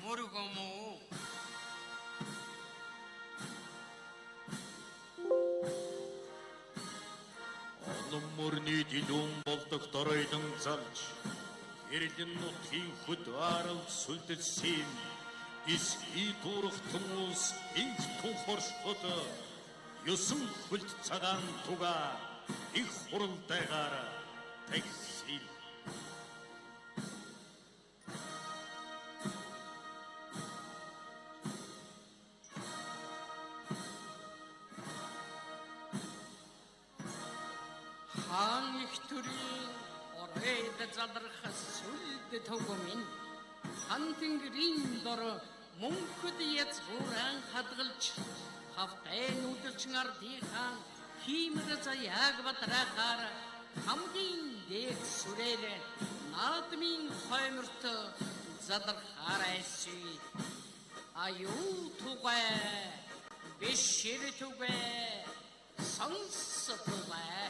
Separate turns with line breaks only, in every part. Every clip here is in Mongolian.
모르고 뭐.
Оном мөрний дилүүн болдог доройдон залж Эрдэн нутгийн хөд арал сүлдэлсийн Эсхий дурахтан улс инх тунхоршход Ёсон хөлт цагаан туга их хуралдайгаар тагсил
Хаан их төрийн оройд залрах сүлд төгөмин хан тэнгэрийн дор мөнхөд язгууран хадгалж хавтай нүдэлчин ардынхан хиймэр заяаг батрахаар хамгийн дээх сүрээр наадмын хойморт задрахаар айсүй аюу тугай бишэр тугай сонс тугай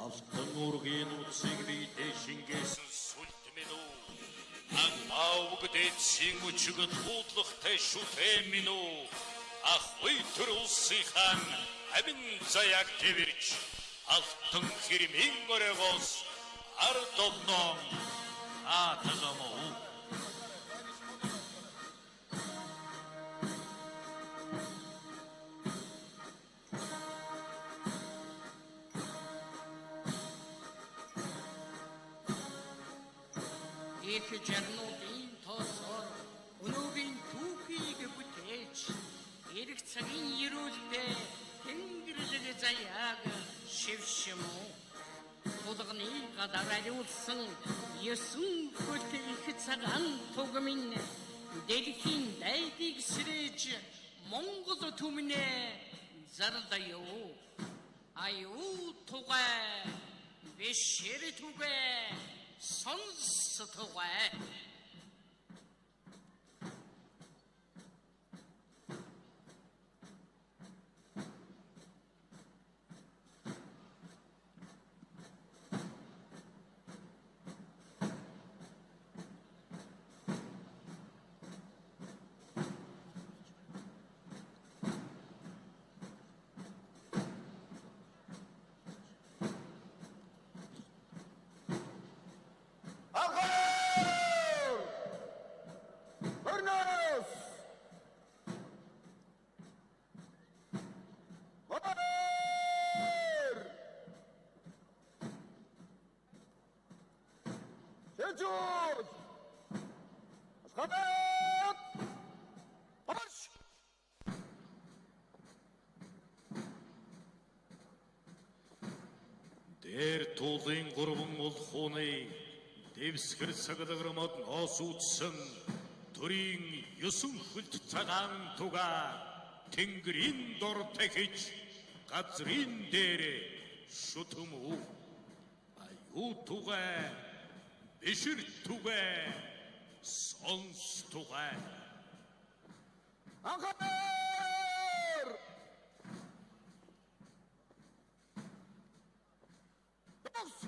Алтан ургийн утсыг бийдэ шингээсэн сүлтмэн үү Ангауг дэцсийн мөчгөд хуудлахтай шүтэн минь үү Ахуй төр улсынхан амин заяаг тэрч Алтан хэрмийн оройгоос ард однон атагамуу
Их жарнуудын тоосоор өнөөгийн түүхийг бүтээж эрх цагийн ерөөлтэй тэнгэрлэг заяаг шившмүү тулганы гадар ариулсан ёсон хөлт их цагаан тугмын дэлхийн дайдыг сэрэж Монгол түмнэ зардаяу аюу тугай бишэр тугай сонс тугай
Дээр туулын гурван улхууны дэвсгэр саглаграмад ноос үтсэн төрийн ёсон хөлт цагаан туга тэнгэрийн дор тахиж газрын дээр шүтэмүү аюу тугай бишэр тугай сонс тугай
Анхаар! Тос!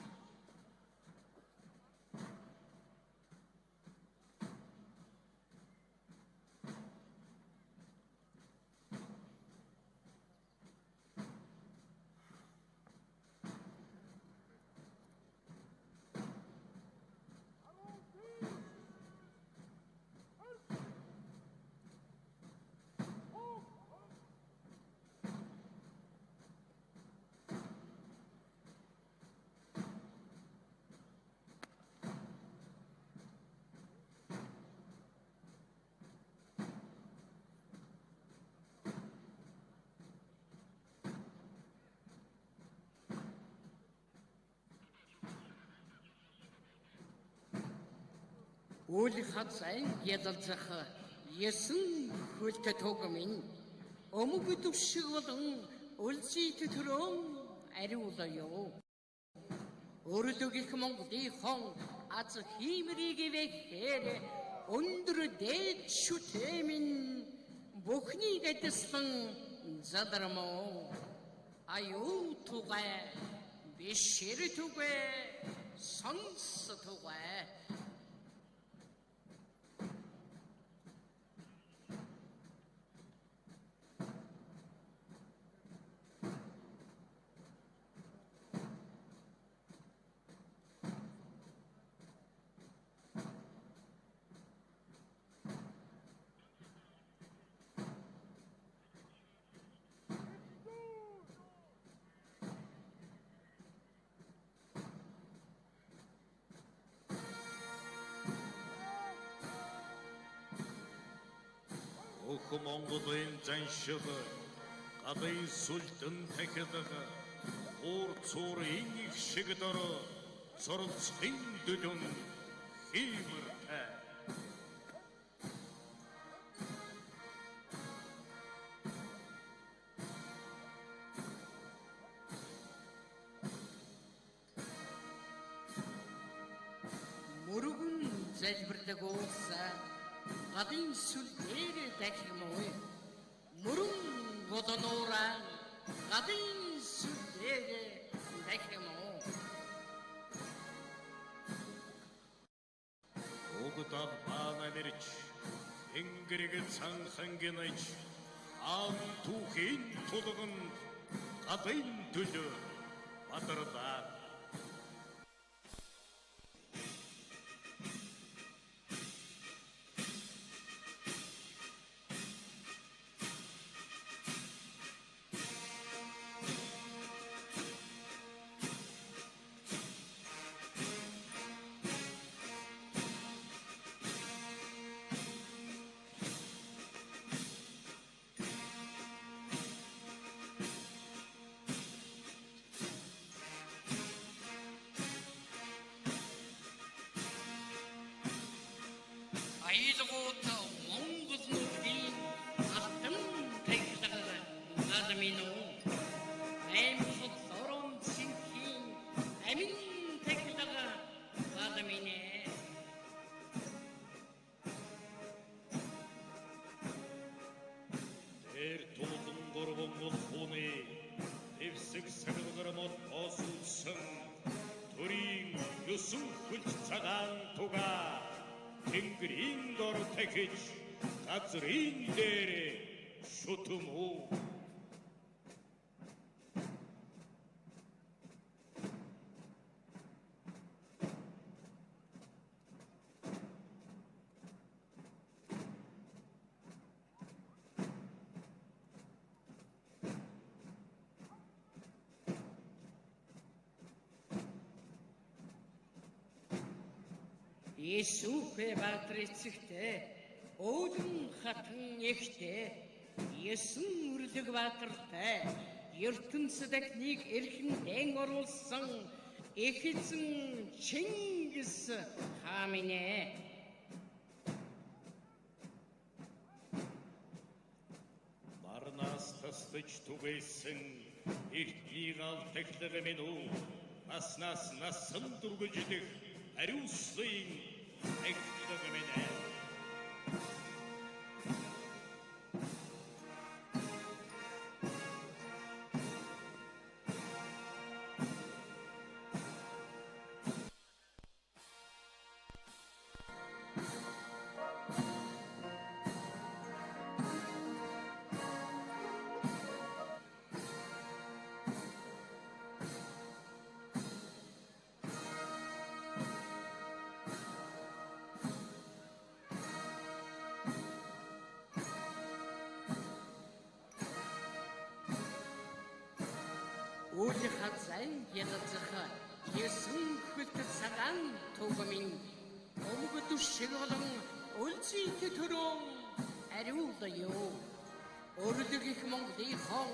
Үл хацайн ядалзах ёсон хөлт төгмин өмг төвшиг болон үлзий төтрөн ариулаяо өөрөлдөг их Монголын хон аз хиймрийг ивэхээр өндөр дээд шүтэмин бүхнийг эдэслэн задармоо аюу тугай бишэр тугай 성스토가
Монголын заншил гадын сүлдэн тахидаг уур цуурын их шиг дор зурцхын дүлүн хиймэртэй.
мөргөн залбирдаг уусаа гадын сүлдээр дахимой мөрөн годонораа гадын сүлдээр дахимой
Огдал баанамэрч энгэрэг цанхан гэнэж аан түүхийн тулган гадын төлөө бадардаг.
айлгууд Монгол нүдийн алтан тахилга гадамино аймхот орон синхийн амин тахилга гадамине
Тэр тулгын гурван улхууны дэвсэг саглагарамот осуулсан төрийн ёсон хүч цагаан туга тэнгэрийн дор тахиж газрын дээр шүтэмүү.
Есүхэ баатрицэгтэй өөдөн хатан ихтэй Есөн үрлэг баатартай ертөнцид дахныг эрхэн хэн оруулсан их эзэн Чингис хаан минь
Марнаас тасдаж түгээсэн эртний гал тахилга минь үү наснаас насан дүргэж ариусын тахилга минь
үл хазайн ядацах Есөн хүлт цагаан тугмын өмгөд шиг болон үлзийт төрөө ариулъё. Өрлөг их Монголын хон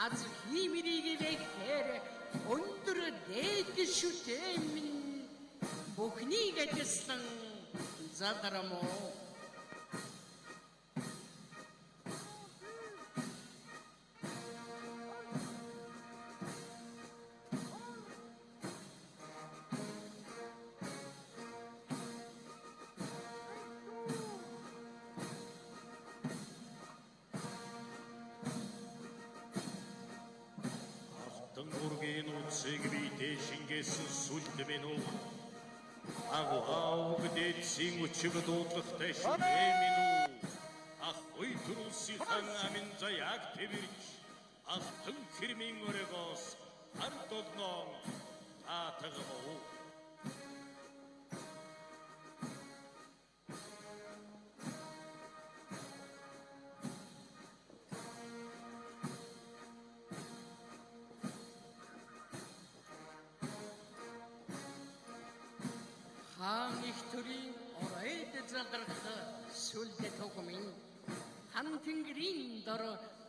аз хиймэрийг бэхээр өндөр дээд шүтээ минь бүхнийг ажилласан задарmoo. Ургийн утсыг бийтэй шингээсэн сүлд минь үү
агуау гэдэцийн үчиг дуудлагатай шүлэмин үү. Ахуй төрүүлсийн амин заяаг тэрч алтан хэрмийн өрөөгөөс ард олноо атагмуу.
хаан их төрийн оройд залрах сүлдэ тогмын хан тэнгэрийн дор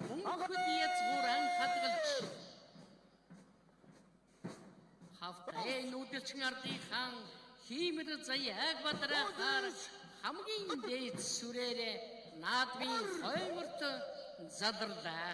мөнхөд язгууран хадгалж хавтай нүүдэлчин ардын хаан хиймэр заяаг бадрахаар хамгийн дээд сүрээрээ наадмын хойморт залрлаа.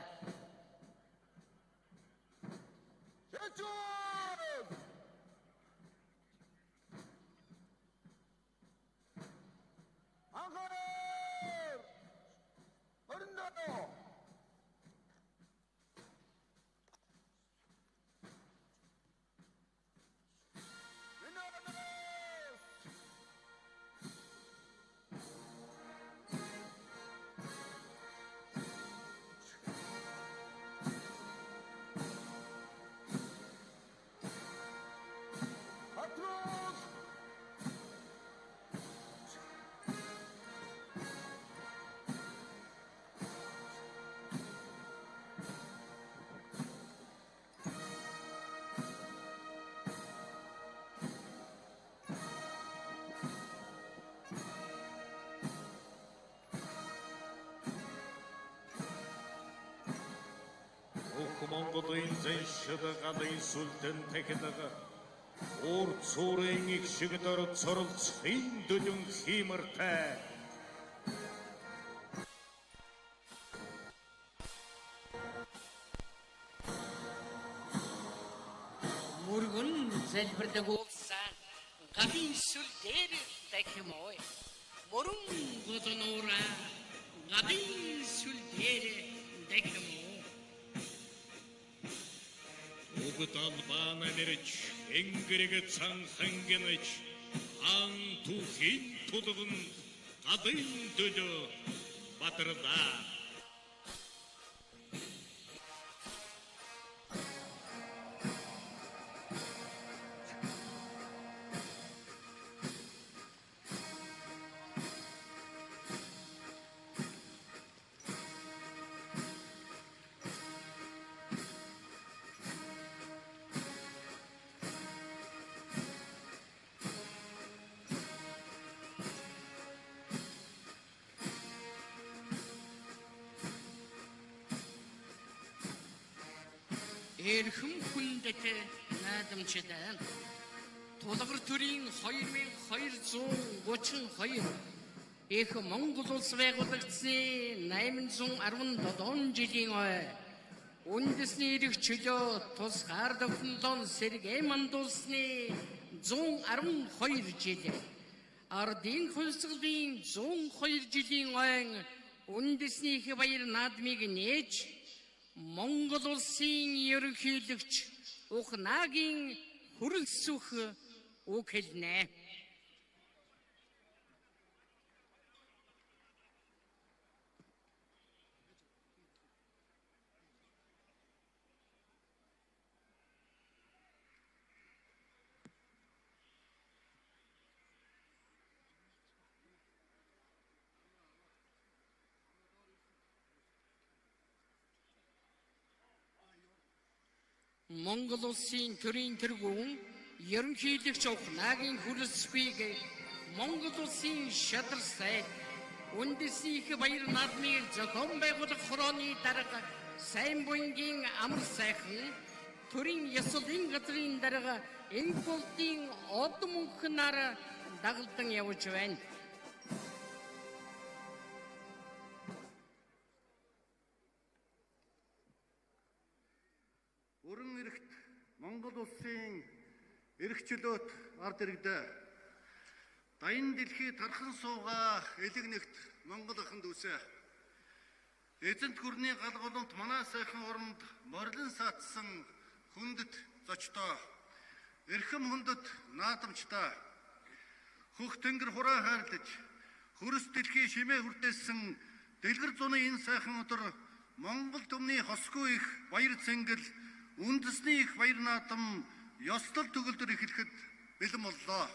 Монголын зэншид галын сүлдэн тэхдэг уур цуурын их шигдэр цоролцхийн дүлэн хиймэртэй.
Мөргөн залбирдаг улсаа галын сүлдээр дахимой. Мөрөн годонура галын сүлдээр дахимой.
Угд албан амирч энгэрэг цанхангэнэж ан түүхийн тулгын гадын дөлөө батардаа.
Эрхэм хүндэт наадамчдаа тулгар төрийн 2232 их Монгол улс байгуулагдсан 817 жилийн ой үндэсний эрх чөлөө тусгаар тохиолдсон сэргээ мандуулсны 112 жил ардын хөлсгөлийн 102 жилийн ойн үндэсний их баяр наадмыг нээж Монгол улсын ерөнхийлөгч Ухнагийн хүрэлцөх үг хэлнэ. Монгол улсын төрийн тэргүүн ерөнхийлөгч Ухнагийн хүрэлцэхийг Монгол улсын шадар сайд үндэсний их баяр наадмыг зохион байгуулах хорооны дарга сайн буянгийн амар сайхан төрийн ёслолын газрын дарга Энголтын од мөнхнөр дагалдан явж байна.
Өрн эрхт Монгол улсын эрх чөлөөт ард иргэдээ даян дэлхий тархан суугаа элэг нэгт Монгол аханд үсэ. Эзэнт гүрний галгалунт манай сайхан оронд морилон саатсан хүндэт зочдоо эрхэм хүндэт наадамчдаа хөх тэнгэр хураа хайрлаж, хөрс дэлхий шимээ хүртээсэн дэлгэр зуны энэ сайхан өдөр Монгол түмний хосгүй их баяр цэнгэл, үндэсний их баяр наадам ёслол төгөлдөр эхлэхэд бэлэн боллоо.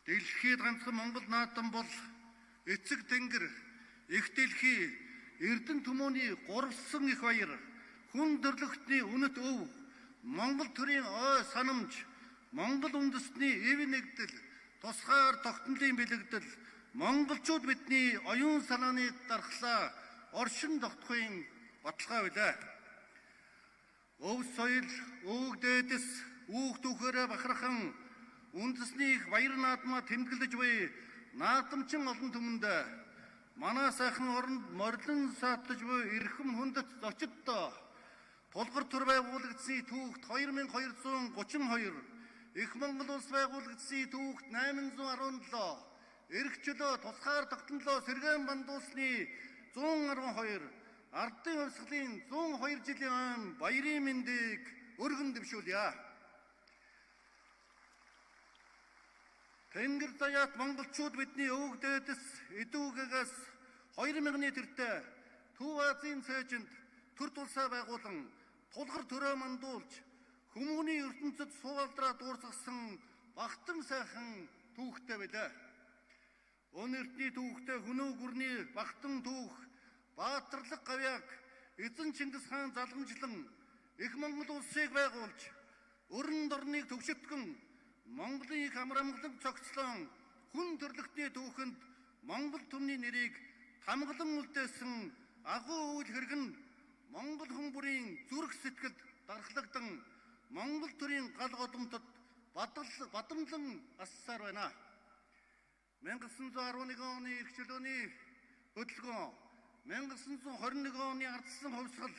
Дэлхийд ганцхан Монгол наадам бол эцэг тэнгэр, их дэлхий, эрдэн түмөөний гурвсан их баяр, хүн төрлөختний үнэт өв, Монгол төрийн ой санамж, Монгол үндэстний эв нэгдэл, тусгаар тогтнолын бэлэгдэл, монголчууд бидний оюун санааны дархлаа оршин тогтохын баталгаа байлаа. Өв соёл, өвөг дээдэс, үүх түүхээрээ бахархан үндэсний их баяр наадмаа тэмдэглэж буй наадамчин олон түмэнд манай сайхан оронд морилон саатлаж буй эрхэм хүндэт зочиддоо тулгар төр байгуулагдсны түүхт 2232, их Монгол улс байгуулагдсны түүхт 817, эрхчлөө тусгаар тогтнолоо сэргээн бандуусны 112, ардын хувьсгалын 102 жилийн ам баярын мэндийг өргөн дэвшүүлье. Тэнгэр заяат монголчууд бидний өвөг дээдэс эдүүгээс 2000-ны тэртээ Төв Азийн цээжинд төр тулсаа байгуулан тулгар төрөө мандуулж хүмүүний ертөнцид суулдраа дуурсгасан багтан сайхан түүхтэй байлаа. Өнөртний түүхтэй хөнөө гүрний багтан түүх, баатарлаг гавьяаг эзэн Чингис хаан залгамжлан их Монгол улсыг байгуулж өрн дорныг төвшөткөн Монголын их амар амгалан цогцлон хүн төрлөختний түүхэнд Монгол түмний нэрийг хамглан үлдээсэн агуу үйл хэрэг нь Монгол хүн бүрийн зүрх сэтгэлд дархлагдан Монгол төрийн гал годомтод бадамлан ассаар байна. 1911 оны эрх чөлөөний хөдөлгөөн, 1921 оны ардсан хувьсгал,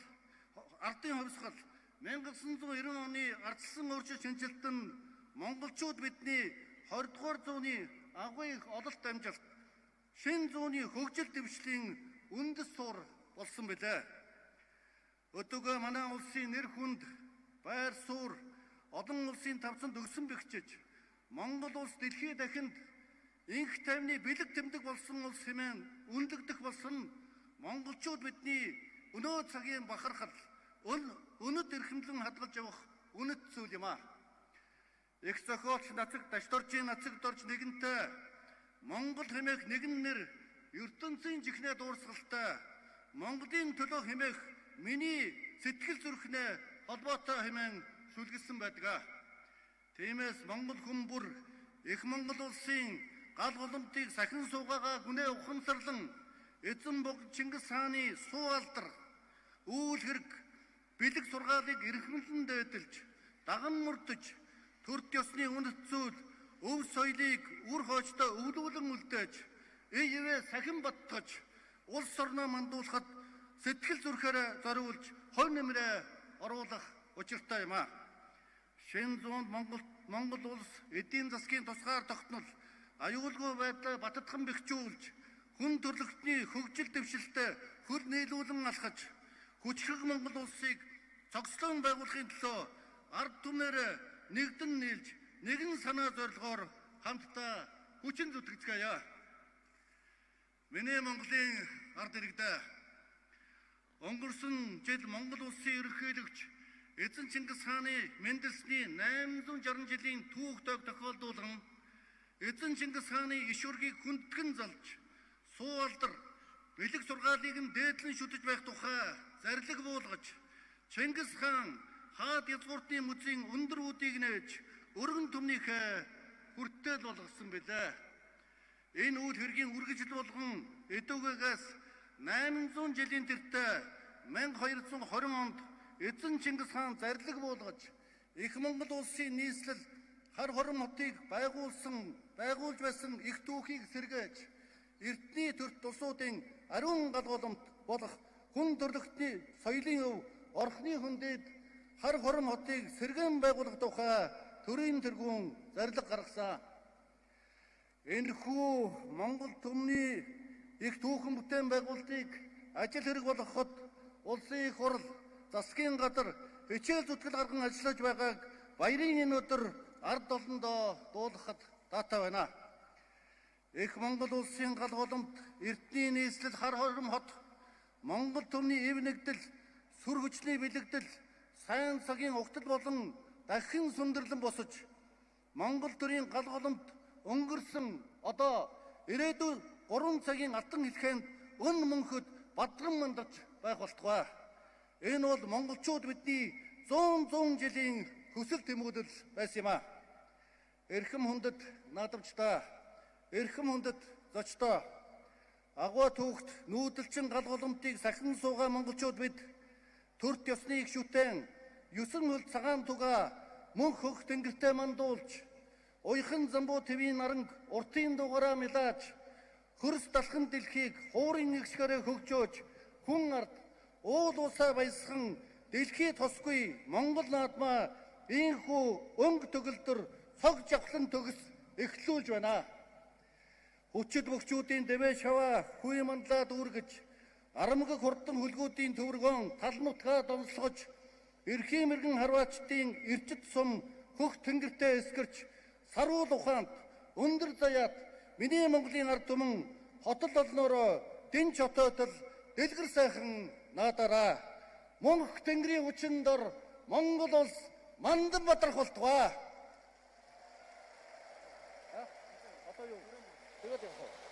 ардын хувьсгал, 1990 оны ардсан өөрчлөлт шинжилт нь монголчууд бидний 20 дугаар зууны агуу их ололт амжилт, шинэ зууны хөгжил дэвшлийн үндэс сур болсон билээ. Өдөгөө манай улсын нэр хүнд, байр суурь, олон улсын тавцанд өгсөн бэхжиж, Монгол улс дэлхийд дахинд инх тайвны бэлэг тэмдэг болсон улс хэмээн үнэлэгдэх болсон монголчууд бидний өнөө цагийн бахархал, өнөд эрхэмлэн хадгалж явах үнэт зүйл юм а. Их зохиолч нацаг дашторжийн нацаг дорж нэгэнтэй Монгол хэмээх нэгэн нэр ертөнцийн жихнээ дуурсгалтай Монголын төлөө хэмээх миний сэтгэл зүрхнээ холбоотой хэмээн сүлгэлсэн байдаг. Тиймээс Монгол хүн бүр их Монгол улсын гал голомтыг сахин суугаагаа гүнээ ухамсарлан эзэн богд Чингис хааны суу алдар, үйл хэрэг, бэлэг сургаалыг эрхэмлэн дээдэлж, даган мөрдөж, төрд ёсны үнэт зүйл, өв соёлыг үр хоочтой өвлүүлэн үлдээж, ивэ сахин баттгаж, улс орноо мандуулахад сэтгэл зүрхээрээ зориулж, хонь нэмрээ оруулах учиртай юм а. Шинэ зуунд Монгол улс эдийн засгийн тусгаар тогтнол, аюулгүй байдлаа баттган бэхжүүлж, хүн төрлөختний хөгжил дэвшилтэд хөл нийлүүлэн алхаж, хүчрэг Монгол улсыг цогцлон байгуулахын төлөө ард түмнэрээ нэгдэн нийлж, нэгэн санаа зорилгоор хамтдаа хүчин зүтгэцгээе. Миний Монголын ард иргэдээ өнгөрсөн жил Монгол улсын ерөнхийлөгч эзэн Чингис хааны мэндэлсний 860 жилийн түүх тохиолдуулан эзэн Чингис хааны иш ургийг хүндгэн залж, суу алдар, бэлэг сургаалыг нь дээдлэн шүтэж байх тухай зарлиг буулгаж, Чингис хаан хаад язгууртны музейн өндөр үүдийг нээж өргөн түмнийхээ хүртэл болгосон билээ. Энэ үйл хэргийн үргэлжил болгон эдүүгээс 800 жилийн тэртээ 1220 онд эзэн Чингис хаан зарлиг буулгаж, их Монгол улсын нийслэл хар хором хотыг байгуулж байсан их түүхийг сэргээж, эртний төрт улсуудын ариун гал голомт болох хүн төрлөختний соёлын өв, орхны хүндэд хар хором хотыг сэргээн байгуулах тухай төрийн тэргүүн зарлиг гаргасан. Энэхүү Монгол түмний их түүхэн бүтээн байгуулалтыг ажил хэрэг болгоход улсын их хурл, засгийн газар хичээл зүтгэл гарган ажиллаж байгааг баярын энэ өдөр ард олондоо дуулгахад таатай байна. Их Монгол улсын галгууламд эрдний нийслэл хар хором хот Монгол төмний эв нэгдэл сүр хүчний бэлэгдэл сайн цагийн угтал болон дахин сүндэрлэн босож Монгол төрийн галгууламд өнгөрсөн одоо ирээдүйн 3 цагийн алтан хэлхээнд өн мөнхөд бадран мандаж байх болтугай. Энэ бол монголчууд бидний 100 жилийн хүсэл тэмүүлэл байсан юм а. Эрхэм хүндэт наадамчдаа, эрхэм хүндэт зочдоо, агуу түүхт нүүдэлчин галгууламтыг сахин суугаа монголчууд бид төрт ёсны их шүтэн 9 хөл цагаан туга мөнх хөх тэнгэртэй мандуулж уйхан замбуу твийн наранг уртын дугаараа мэлааж хөрс далхан дэлхийг хуурын игшгээрээ хөгжөөж хүн ард уул усаа баясхан дэлхий тосгүй Монгол наадмаа ийхүү өнгө төгөлдөр цог жавхлан төгс эхлүүлж байна. Хүчит бөхчүүдийн дэвэ шаваа хүй мандлаа дүүргэж арамгаг хурдан хүлгүүдийн төвөргөн тал нутгаа донслогож эрхийн мэргэн харваачдын эрчит сум хөх тэнгэртэй эсгэрч саруул ухаанд өндөр заяат миний Монголын ард түмэн хотол олноороо дэнч хотоотол дэлгэр сайхан наадаараа мөнх тэнгэрийн хүчин дор Монгол улс мандан бадрах болтугай. Одоо юу? Тэгээд явах уу?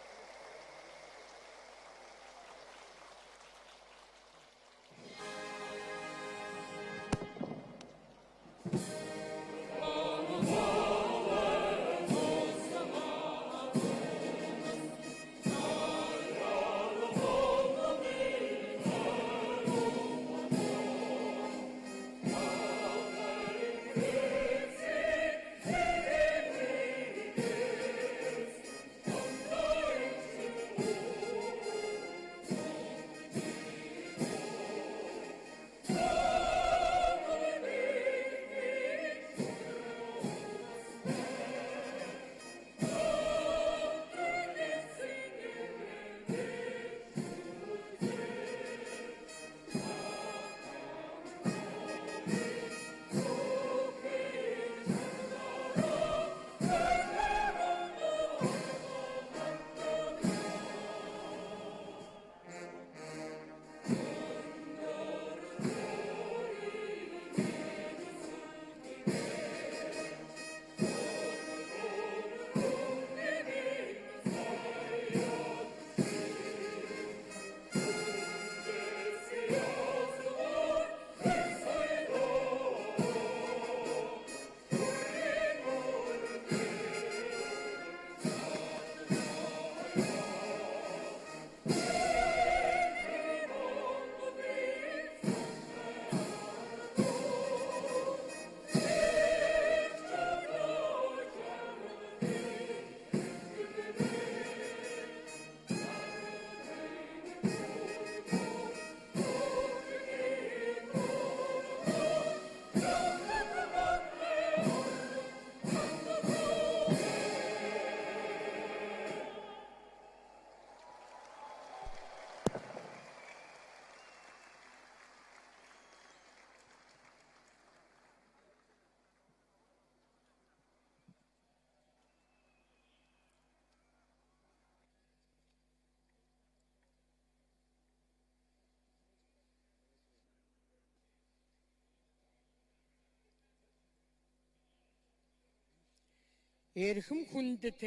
Эрхэм хүндэт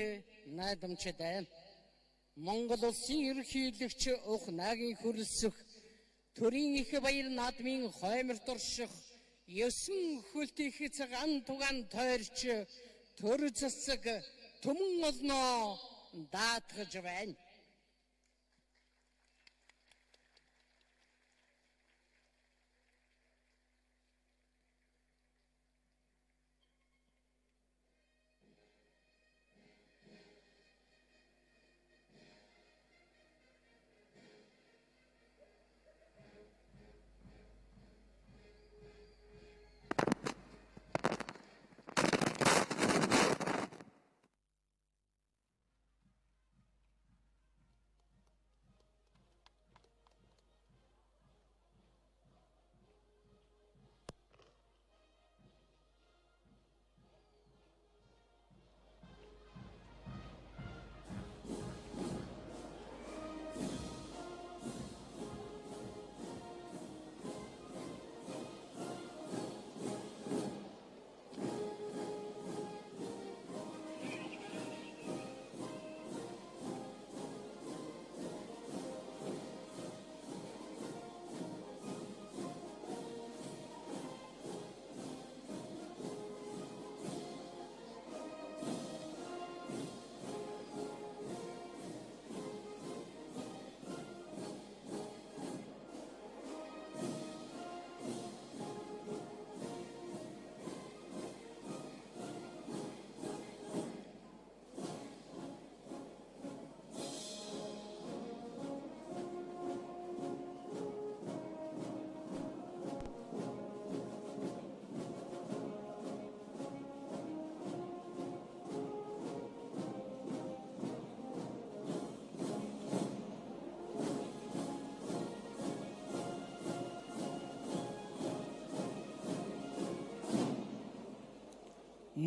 наадамчдаа Монгол улсын ерөнхийлөгч Ух Нагийн хөрөлсөх төрийн их баяр наадмын хоймор дурших 9 хөлт их цагаан тугаан тойрч төр засаг түмэн олноо даатгаж байна.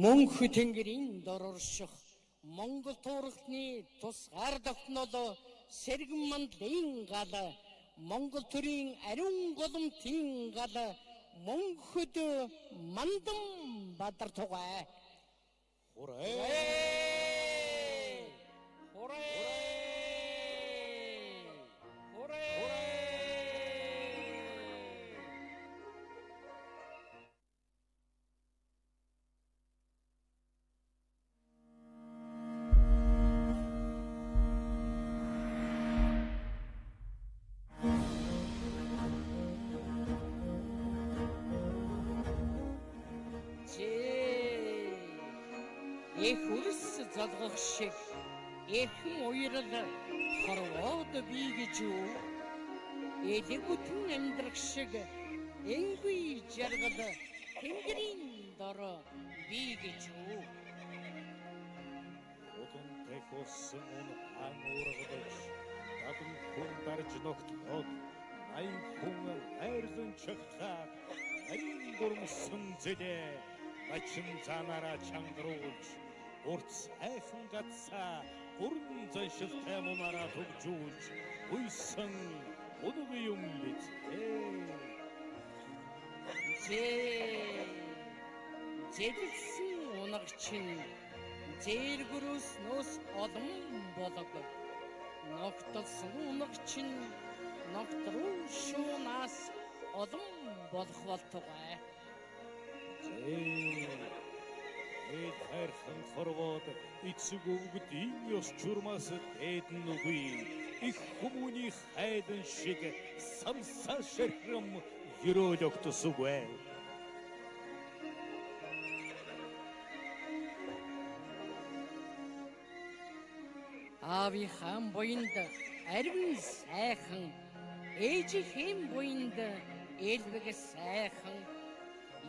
Мөнх тэнгэрийн дорорших Монгол туурхны тусгаар тогтнол сэргэн мандлын гал Монгол төрийн ариун голомтын гал мөнхөд мандам бадар тугай. Хүрээ! Хүрээ! Хүрээ! Их үрс залгах шиг эрхэм уярал хорвоод бий гэж юу элэг бүтэн амьдрах шиг энгүй жаргал тэнгэрийн дор бий гэж юу
Удан тэхсэн он ан уургадаж дадам хүн дарж ногтлоод ай хүн хайрлан чагтаад айн дурмсан зэдэ ачин занараа чангаруулж урт айхан гацаа гурван заншилтай мунараа төгжүүлж уйсан удаг юм биз
зэдэлсэн унагчин зээргөрөөс нөөс олон болог ногтолсон унагчин ногтруу шуунаас олон болох болтугай
хайрхан хорвоод эцэг өвгөд энэ ёс чурмаас дээдэн үгүй их хүмүүний хайдан шиг самсаа ширхэм ерөөл өгтөсүгвэ
Ави хаан боинд арвин сайхан ээжихийн боинд элбэг сайхан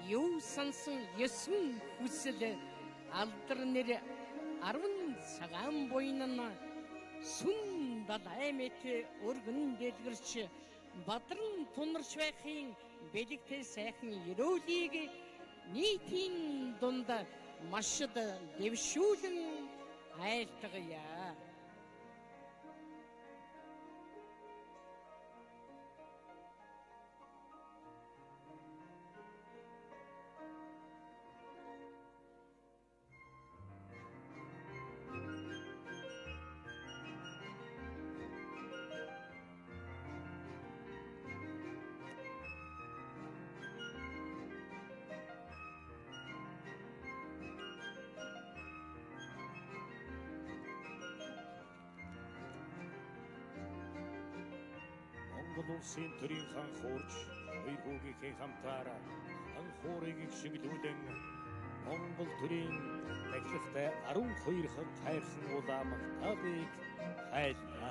юу сансан ёсун хүсэл алдар нэр 10 цагаан буйнана сүн далаймэт өргөн дэлгэрч бадран тунарч байхын бэлэгтэй сайхан ерөөлийг нийтийн дунд машд дэвшүүлэн айлтгая
Монгол улсын төрийн хаан хуурч хоёр хүүгийнхээ хамтаараа хан хуурыг шиглүүлэн Монгол төрийн дахилгатай 12 хан хайрхан улаан тавыг хайлна.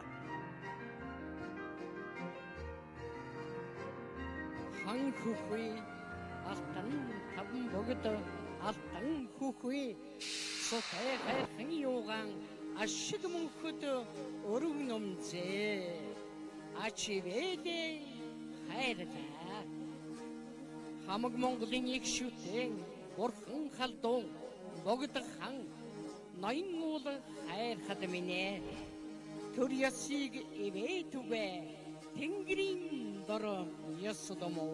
хан хөхүй алтан таван богд алтан хөхүй сотай хайрхан юугаан ашиг мөнхөд өргөн номзээ ачивэдэ хайрлаа хамаг Монголын их шүтэн бурхан халдун богд хан ноён уул хайр хадминэ төр ясыг ивэтүгэ тэнгэрийн дор ясдомо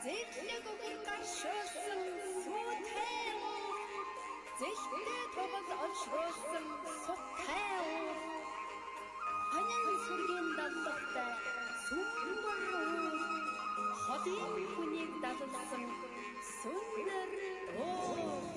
Зэглэг өгөн гаршуулсан суутай уу. Зэхтэй тогос олшруулсан сутай уу. Ханин сүргийн даллахтай сүмбэр уу. Ходын хүнийг даллсан сүнэр уу.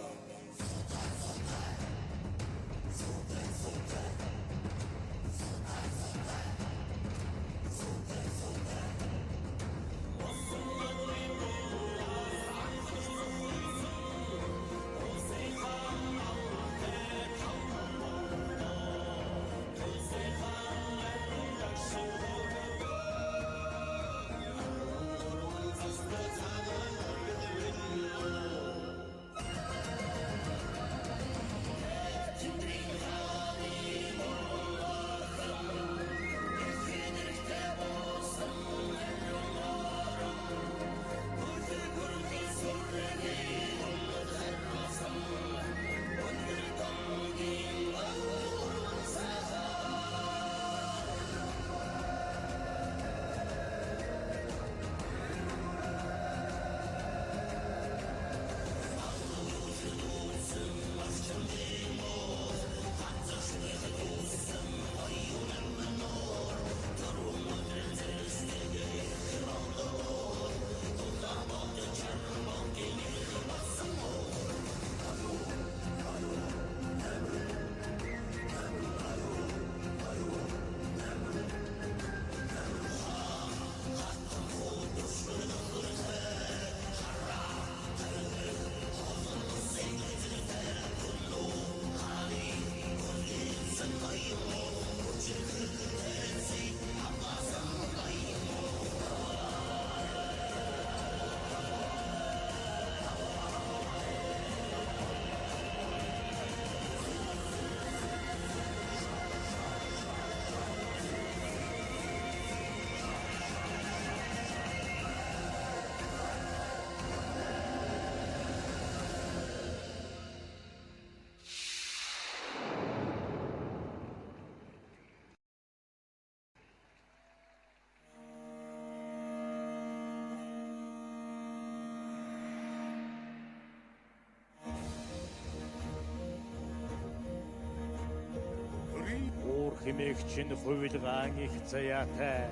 хэмээгчин хувилгаан их заяатай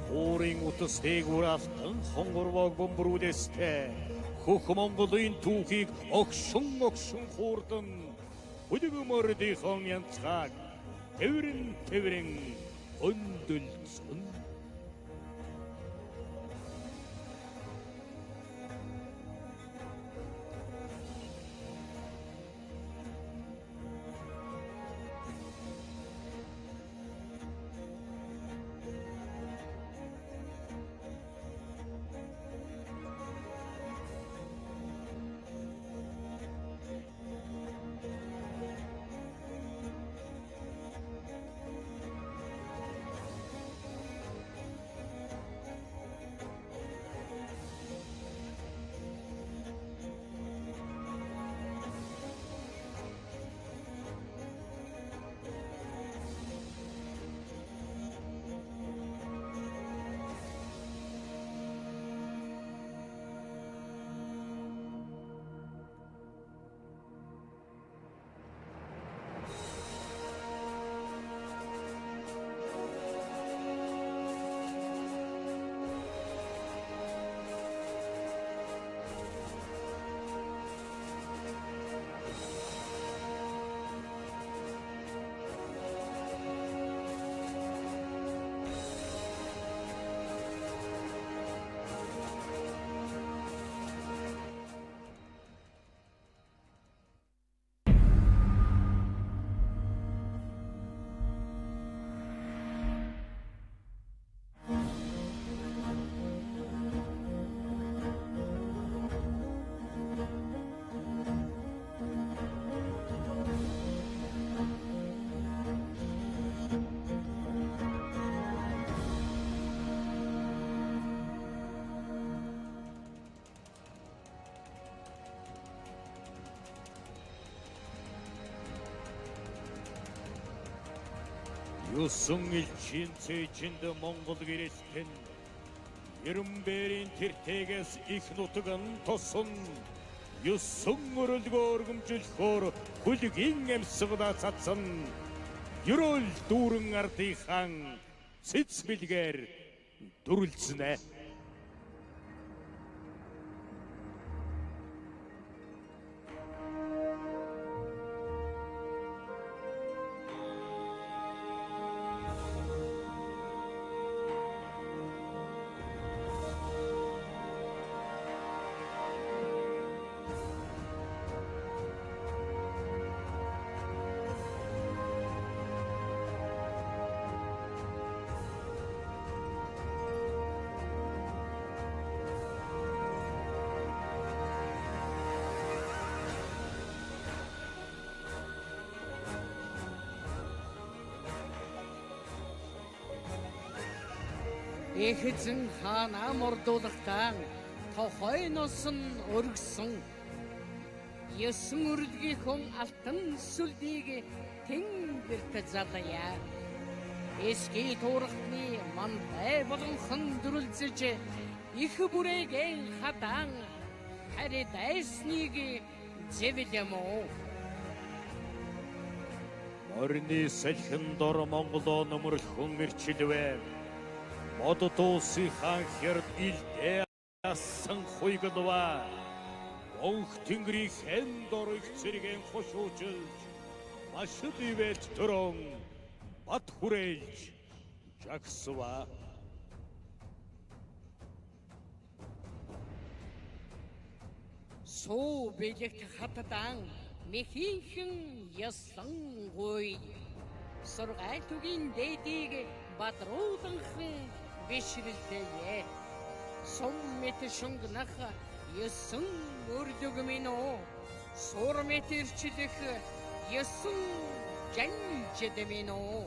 хуурын утас дээгүүралтан хонгорвог бомбрүүдэстэй хөх Монголын түүхийг огшин хуурдан бүдгүмөрдийнхэн янцгааг тэврэн өндөлцөн. 유승 일친 세친드 몽골 기레스텐 이름베린 티르테게스 이크노트간 토선 유승을 두고 얼금줄 호로 굴리긴 엠스보다 삿선 유롤 두릉 아르티항 시츠빌게르 두를츠네
Эхэзэн хаана мордуулахтан тохойносон өргсөн ёсон өрдгийнхөн алтан сүлдийг тэнгэрт залая. Эски туурхны мантай болгонхон дүрлзэж их бүрээгийн хадан хари дайсныг зэвэлэмөө.
Орны салхин дор Монголоо нөмөрлөхөн ирчилвэ. Модотоси хаан хэрд илдээ асан хуйгадва. Онх тэнгэрийн хэн дор их зэрэгэн хошуужилж машид ивэт төрөн бат хүрээлж жагсва.
Суу бэлэгт хатадан мэхийнхэн ясангуй сургаал түгийн дээдийг бадрууданхан бишрэлтэе. Сум мэт шунгнах ясан өрдөг минь оо сур мэтэрчлэх ясан жанжэд минь оо.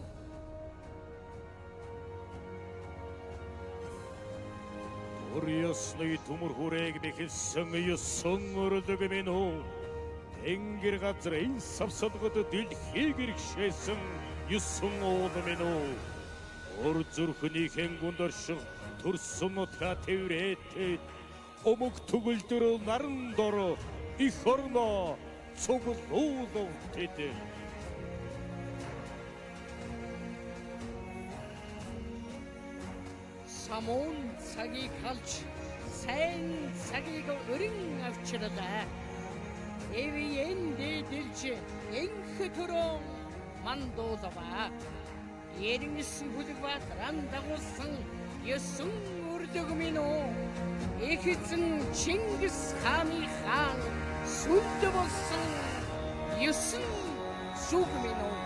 Өрөөсний төмөр хүрээг нэхэлсэн ясан өрдөг минь оо тэнгэр газрын савсадгад дэлхийг иргшээсэн ясан ууд минь оо өр зүрхнийхэн гүндэрших төрсөн утга тэврээтэд омог түгэлдөр наран дор их орно цуглууловтэд
Самун цагийг халж сайн цагийг өрн авчирлаа. Эвийн дээдэлж энх төрөө мандуулва. Ерэнсэн бүлэг батран дагуулсан ёсон өрдөг минь оо. Эхэзэн Чингис хааны хаан сүлд болсон ёсон сүг минь оо.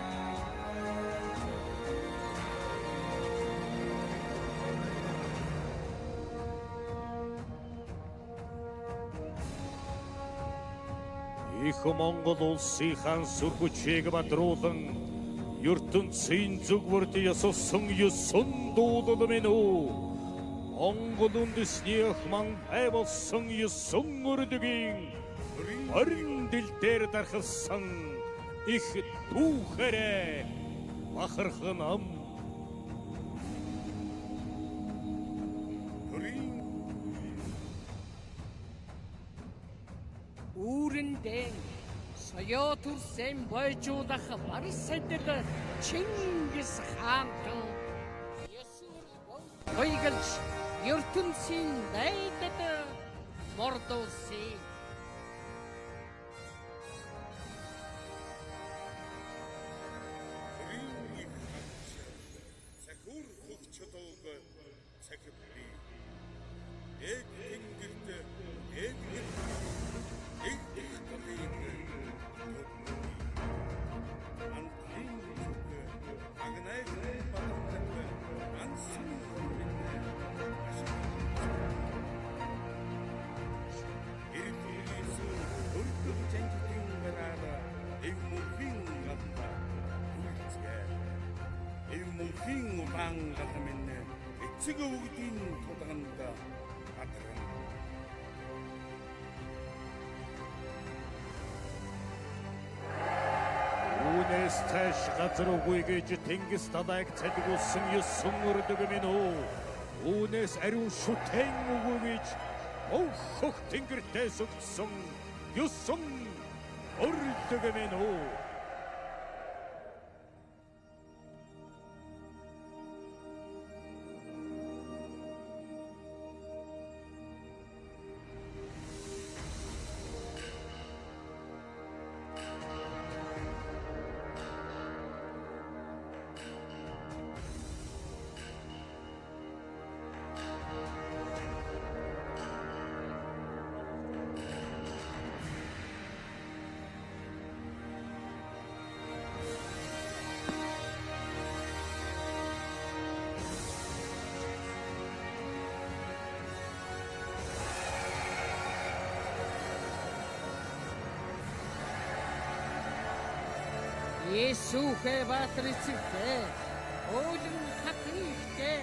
Их Монгол улсын хаан сүрхүчээг бадруулан ертөнцийн зүгвэрт яссан ёсон дуулал минь оо. Монгол үндэсний ахман байгуулсан ёсон өрдөгийн орон дил дээр дархсан их түүхээрээ бахархан ам.
Үүрэндээ соёо төрсөн бойжуулах барсадд Чингис хаантан хойгалж ертөнцийн дайдад мордуулсан.
Сахур хөгчөлөөг цахивли. Эг тэнгэрт эг 방가다면네 эцэг өвгдийн тулганд адран
Үүнээс цааш газар үгүй гэж Тэнгис далайг цадгуулсан 9 өрдөгмөн үү. Үүнээс ариун шүтэн үгүй гэж хөх тэнгэртээ сүгдсэн 9 өрдөгмөн үү.
Есүхэ баатарцэгтэй уулын хатныхтэй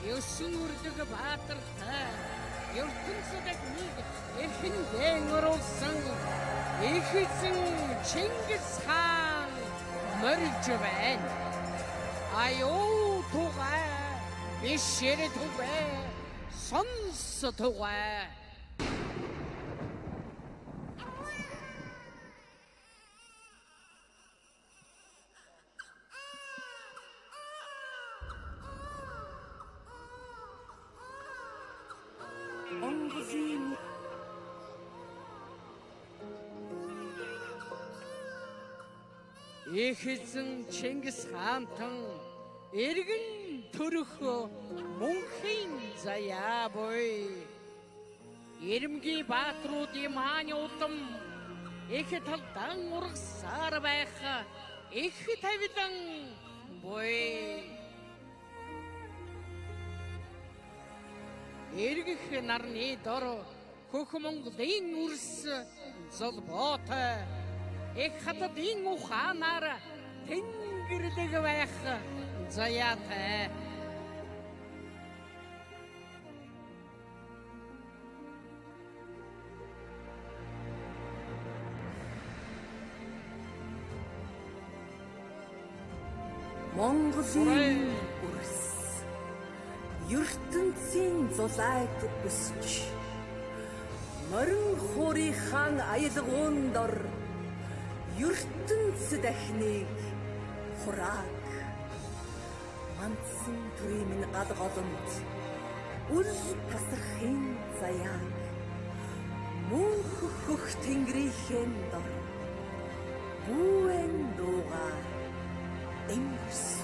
9 өрдөг баатартай ертөнцөд нэг эрхэн дээн оруулсан их эзэн Чингис хаан морж байна. Аюу тугай бишэр тугай сонс тугай. Их эзэн Чингис хаантан эргэн төрөх мөнхийн заяа буй. Ирэмгийн баатруудын мааны удам их талдан ургасаар байх их тавилан буй. Эргэх нарны дор хөх Монголын үрс золбоотой их хатадын ухаанаар тэнгэрдэг байх заяатай.
Монголын үрс ертөнцийн зулайг өсч морин хуурийнхаа аялгуун дор ертөнц дахныг хурааг мандсан төрийн минь гал голомт үл тасрахын заяаг мөнх хөх тэнгэрийн дор бүэн дууга энгэрсэн.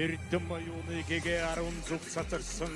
Эрдэм аюуны гэгээ 10 зүг сатарсан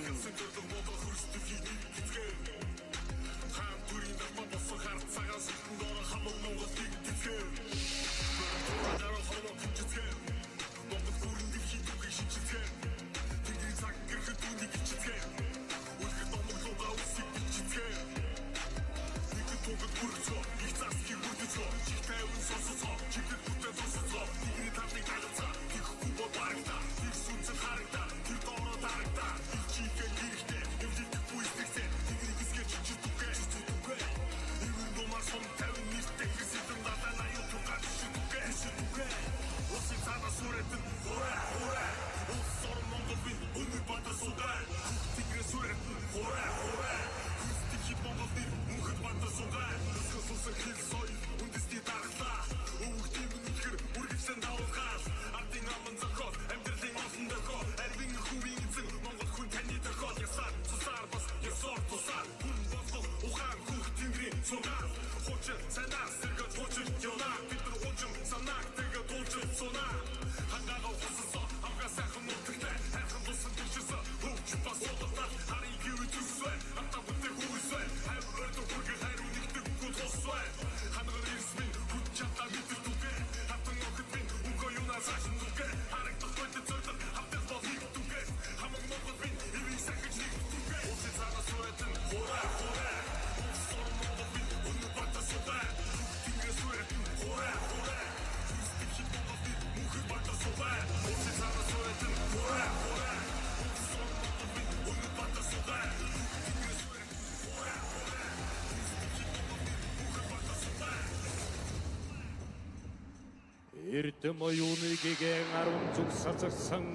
эрдэм оюуны гэгээн арун зүг сацагсан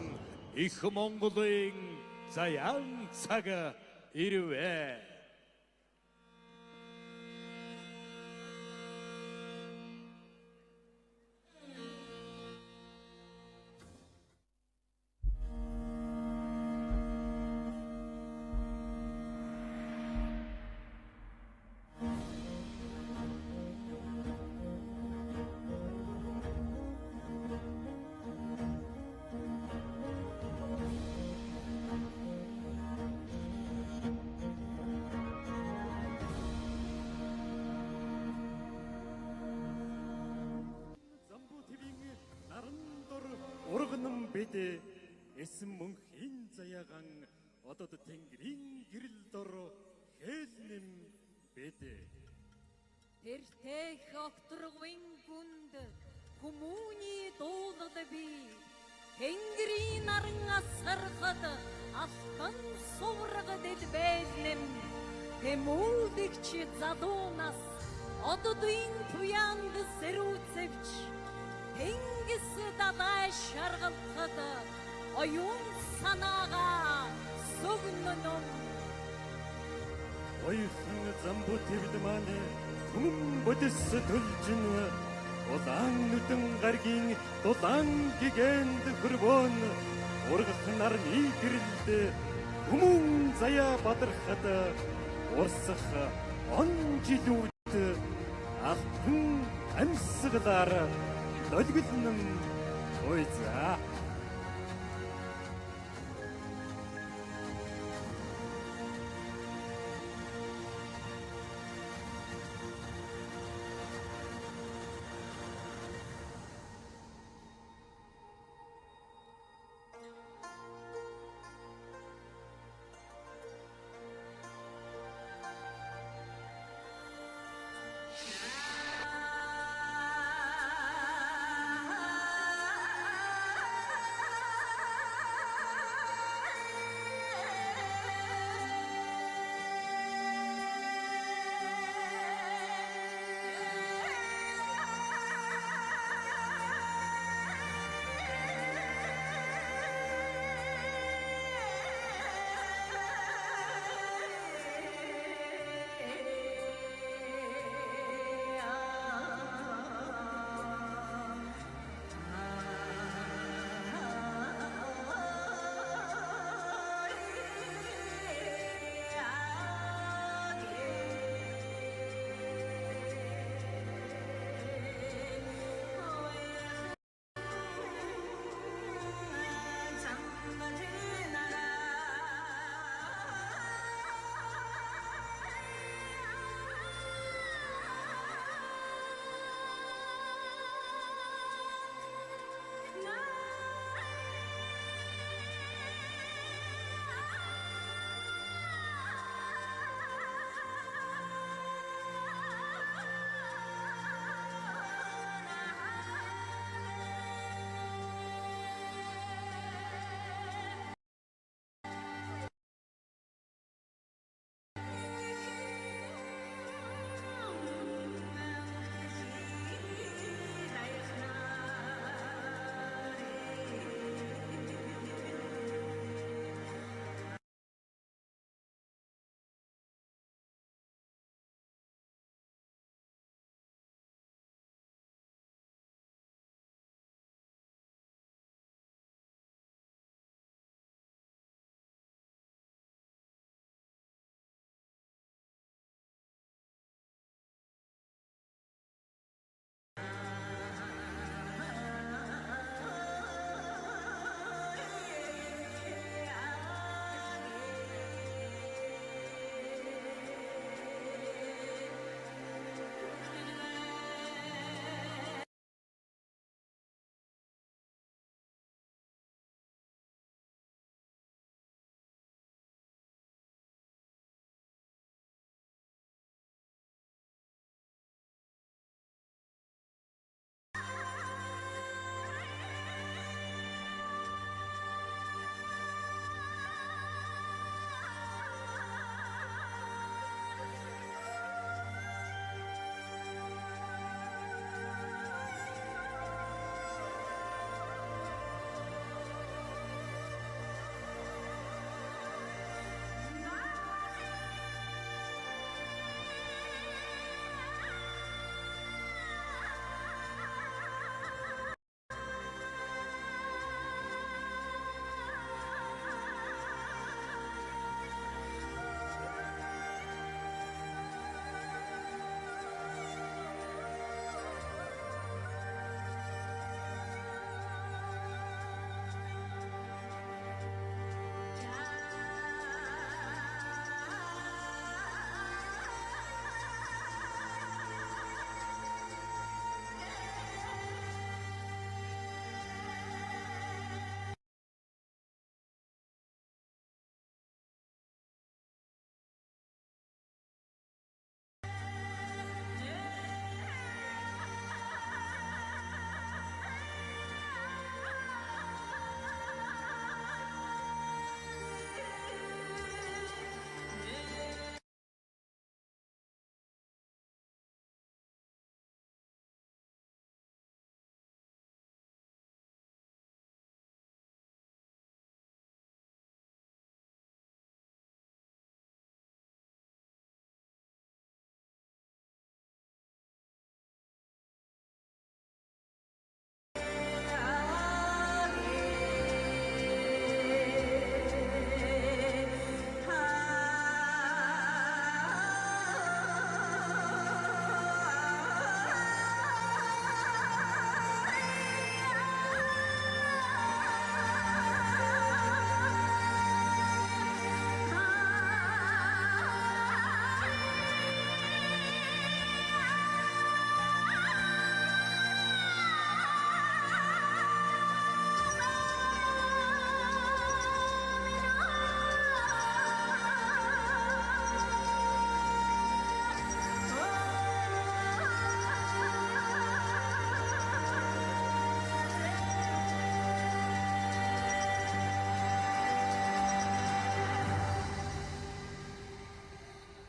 их Монголын заяан цаг ирвэ.
Урган бид эсэм мөн хин заяаган одод тэнгэрийн гэрэл дор хэлнэм бид
Тэртэх окторгын гүнд хүмүүний дуулад би тэнгэрийн наран асархад алтан суврагад элбэлнэм тэмүүлдэгч задуунаас ододын туянд сэрүүцэвч Тэнгис даваа шаргалтад оюун санаага сүгнэнүм
Ойрхон замбуу твд маань түмэн бодис төлжин улаан нүдэн гаргийн дулаан гэгэнд хөрвөн ургах нарны гэрэлд хүмүүн заяа бадрахад урсах он жилүүд алтан амьсгалаар долгилнэм ойзаа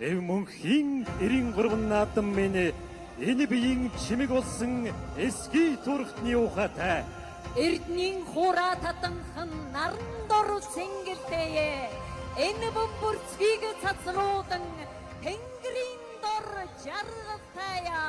Эв мөнхийн 93 наадам минь энэ биеийн чимэг болсон эсгий турхтны ухаатай.
Эрднийн хураа татанхан наран дор цэнгэлтэе. Энэ бөмбөрцгийг цацруудан тэнгэрийн дор жаргалтая.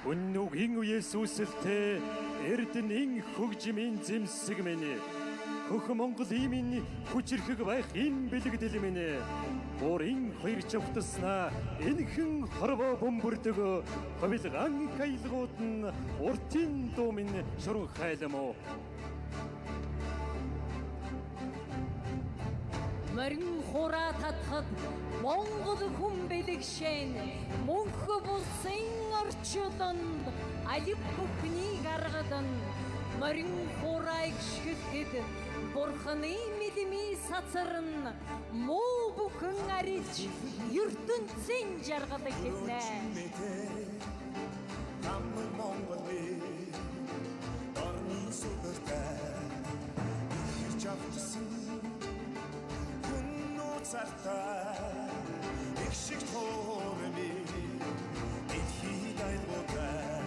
Үннүгийн үеэс үсэлтэй эрдэнийн хөгжмийн зэмсэг минь хөх Монгол имийн хүчрхэг байх энэ бэлэгдэл минь бүрийн хоёр чавтаснаа энхэн хорвоо бөмбөрдөг хавилгаан кайлгууд нь уртын дуу минь шуран хайлам.
Морин хураа татхад Монгол хүн бэлэгшэн мөнх булсын орчуланд алив бүхний гаргадан морин хурааг шигэхэд бурханы мэлми сацарн муу бүхэн арилж ертөнцийн жаргалыг хэлнэ.
Хамаг Монголын орны сүдэртэй их чавтсан цартаа их шиг тоорми эдхий дайлгуудаа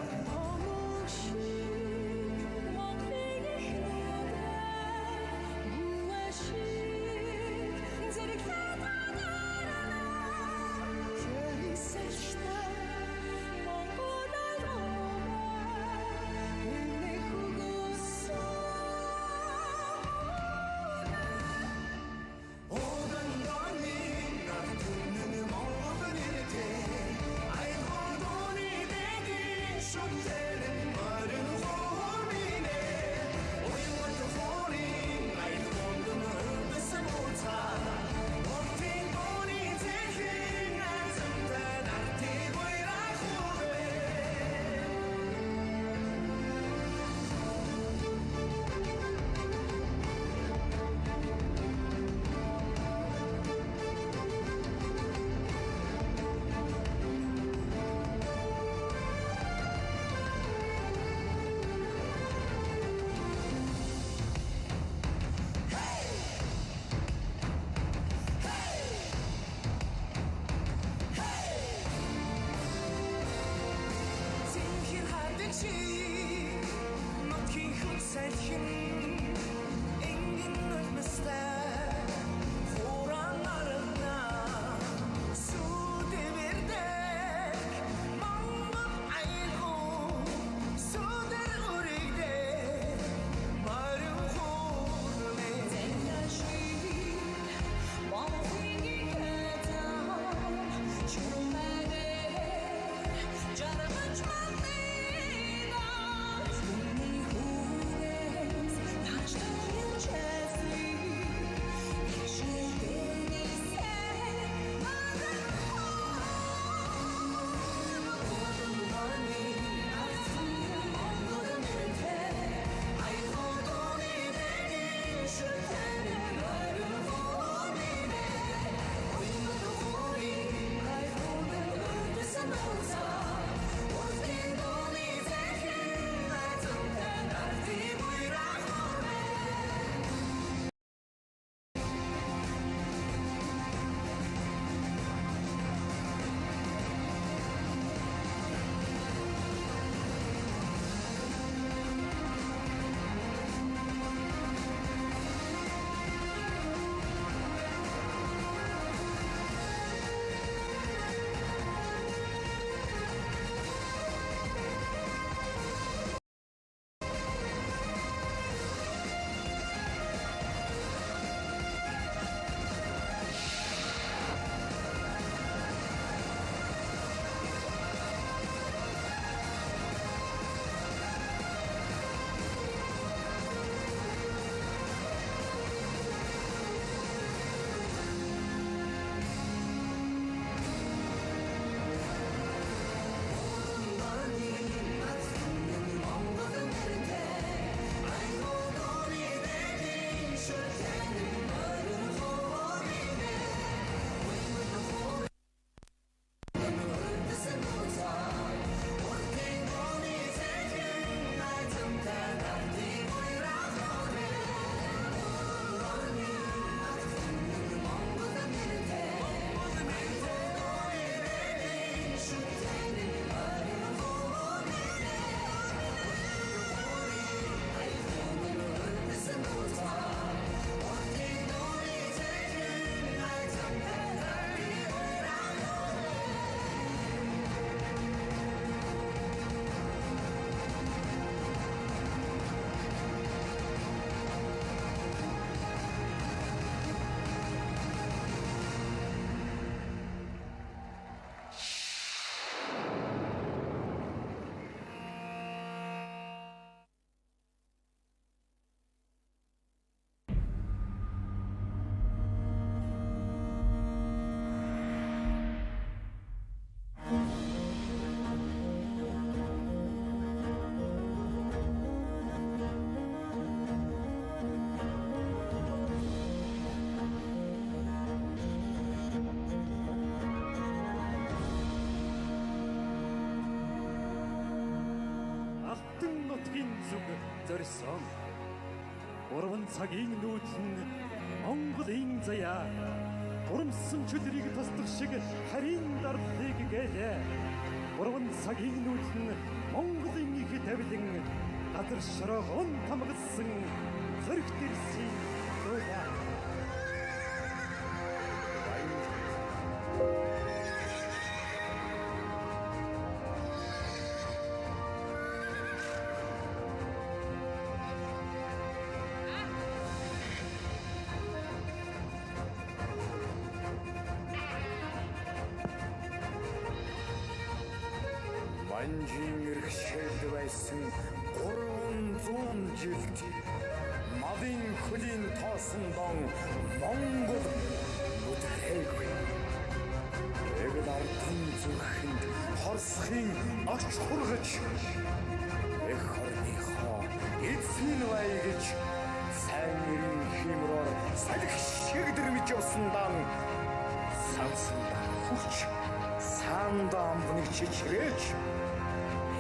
зүг зорьсон. 3 цагийн нүүдэл нь Монголын заяа. Урамсан чөдрийг тасдах шиг харийн дарлыг гэлээ. 3 цагийн нүүдэл нь Монголын их тавилан газар шорогон тамгасан зөрөх дэрсийн дуулаа.
Манжин эрхшээд байсан 300 жилд малын хөлийн тоосон дон Монгол бүтээггүй. Эгэл ардын зүрхэнд хорсхийн ач хургаж эх хорныхоо эцсийн бай гэж сайн нэрийн химроор салхи шиг дэрмэж явсан дан сансан хүч санд амбныг чичрээч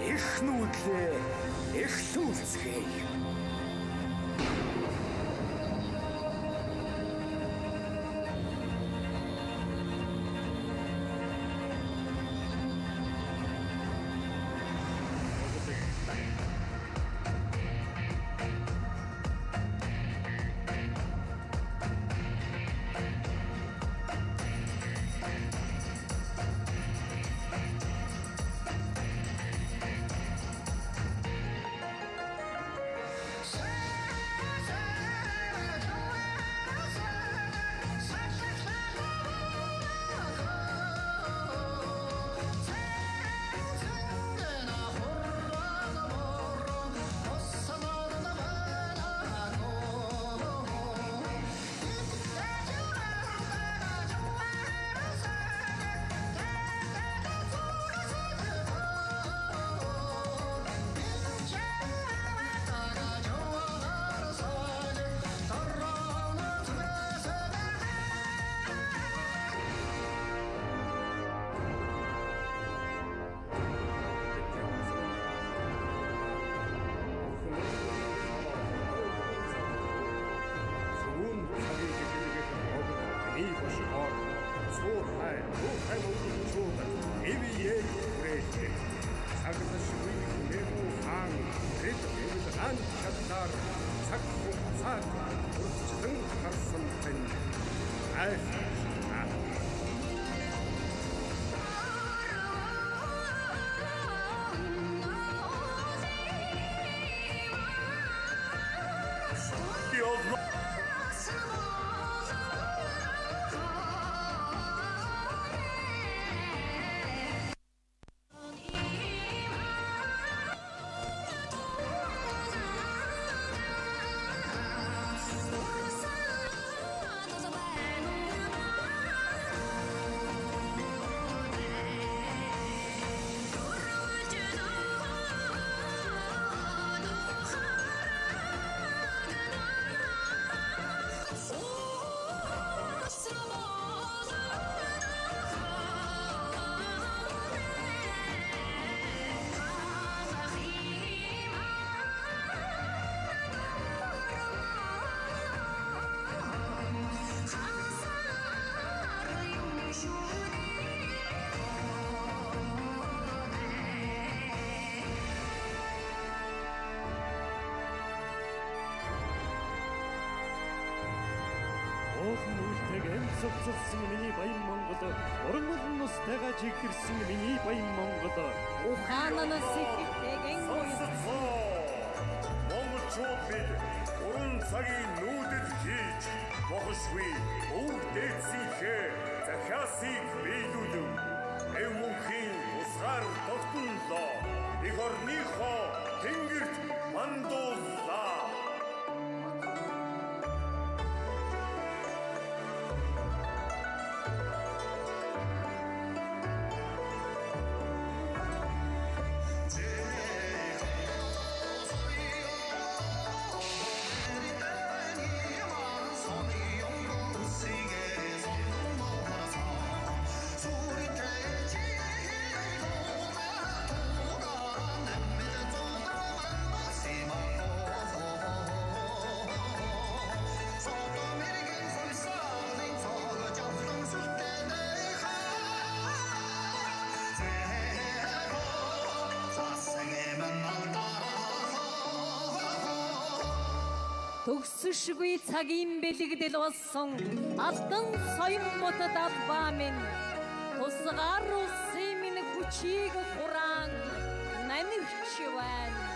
их нүүдлээ эхлүүлцгээе.
Цогцолсон миний баян Монгол, уран нустайгаа чигэрсэн миний баян Монгол.
Ухаанаас сэтгэлтэйгэн
Монголчууд бид уран цагийн нүүдэл хийж бохшгүй өвөг дээдсийнхээ захиасыг биелүүлв. Эв мөнхийн тусгаар тогтнолоо. Их орныхоо тэнгэрт мандууллаа.
See my
төгсөшгүй цагийн бэлэгдэл болсон алдан соён ботод албаа минь тусгаар улсын минь хүчийг хураан намирч байна.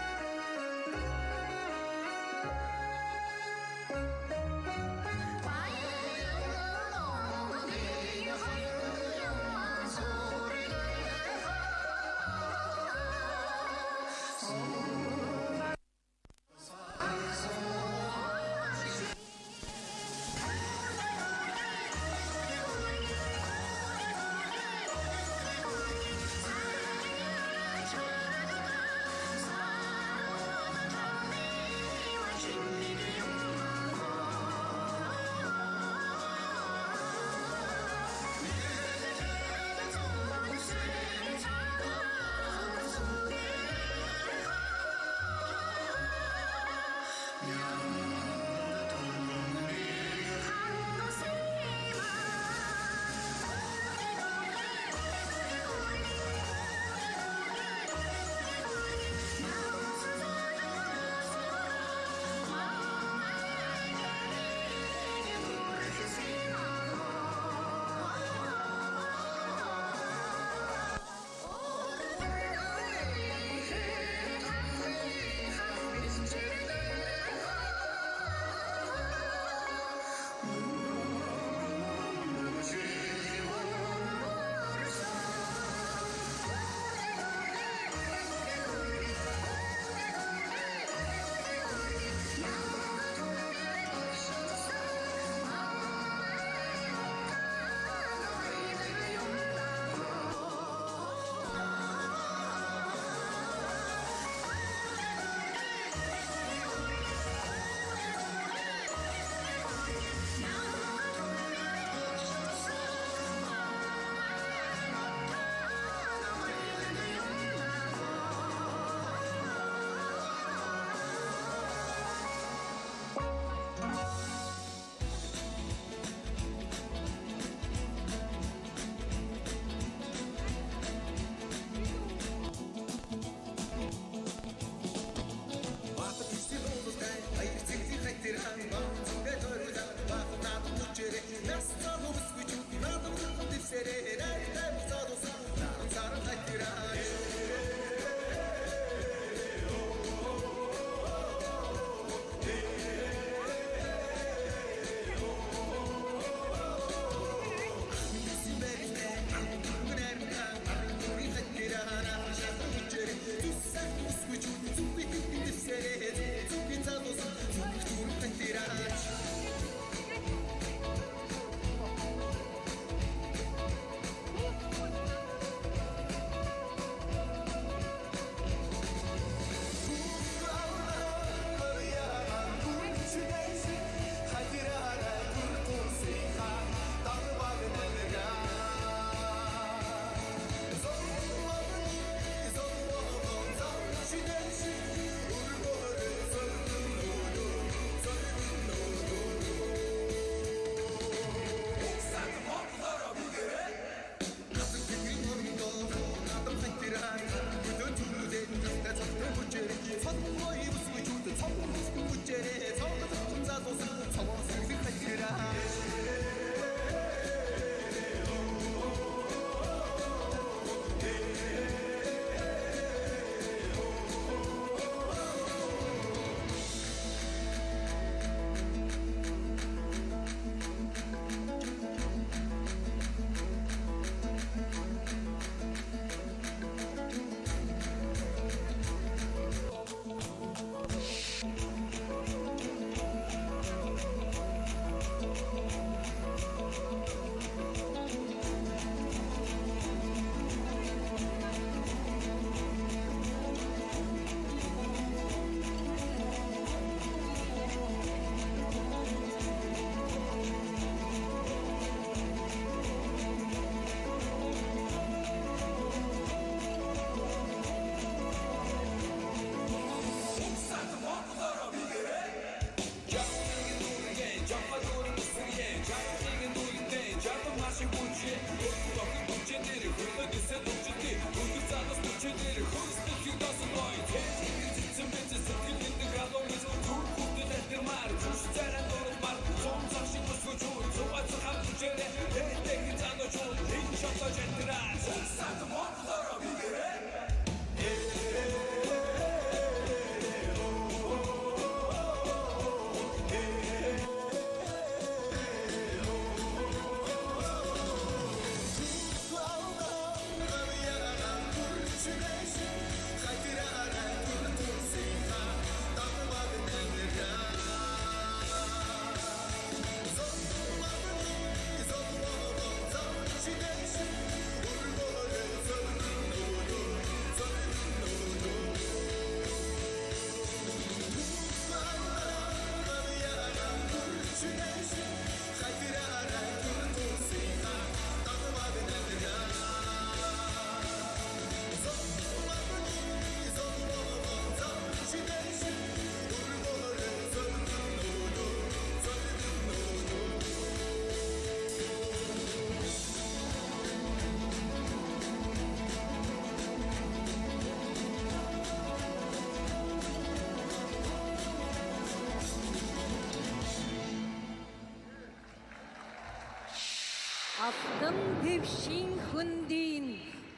Алтан твшийн хөндийн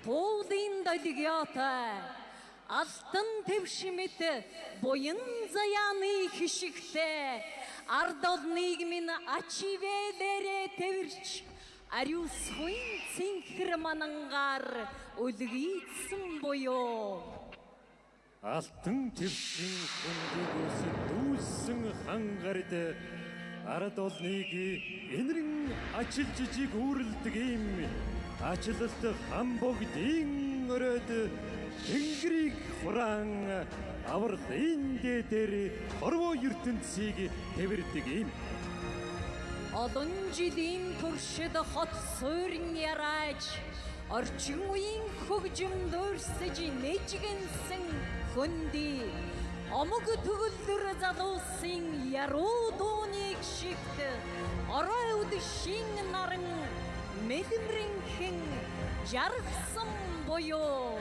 туулын долгиотой алтан твшмэт буян заяаны хишигтэй ард олныг минь ачивэлэрэ тэрч ариусхуин цинхэр манангаар үлгийдсэн буюу
алтан твшийн хөндийг дүүлсэн хангард ард олныг энэрэн ачилжижиг үүрэлдэг юм ачилалт хамбогдын өрөөд тэнгэрийг хураан авралын дээр хорвоо ертөнцийг тэвэрдэг юм.
Олон жилийн туршид хот суурин ярааж орчин үеийн хөгжимд өрсөж нэжгэнсэн хөндөй омог төгөлдөр залуусын яруу дууныг шигт орой үдшин наран мэдмрэнхэн жаргсан буюу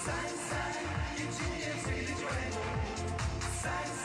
Сайн сайн гэж ярьж追. Сайн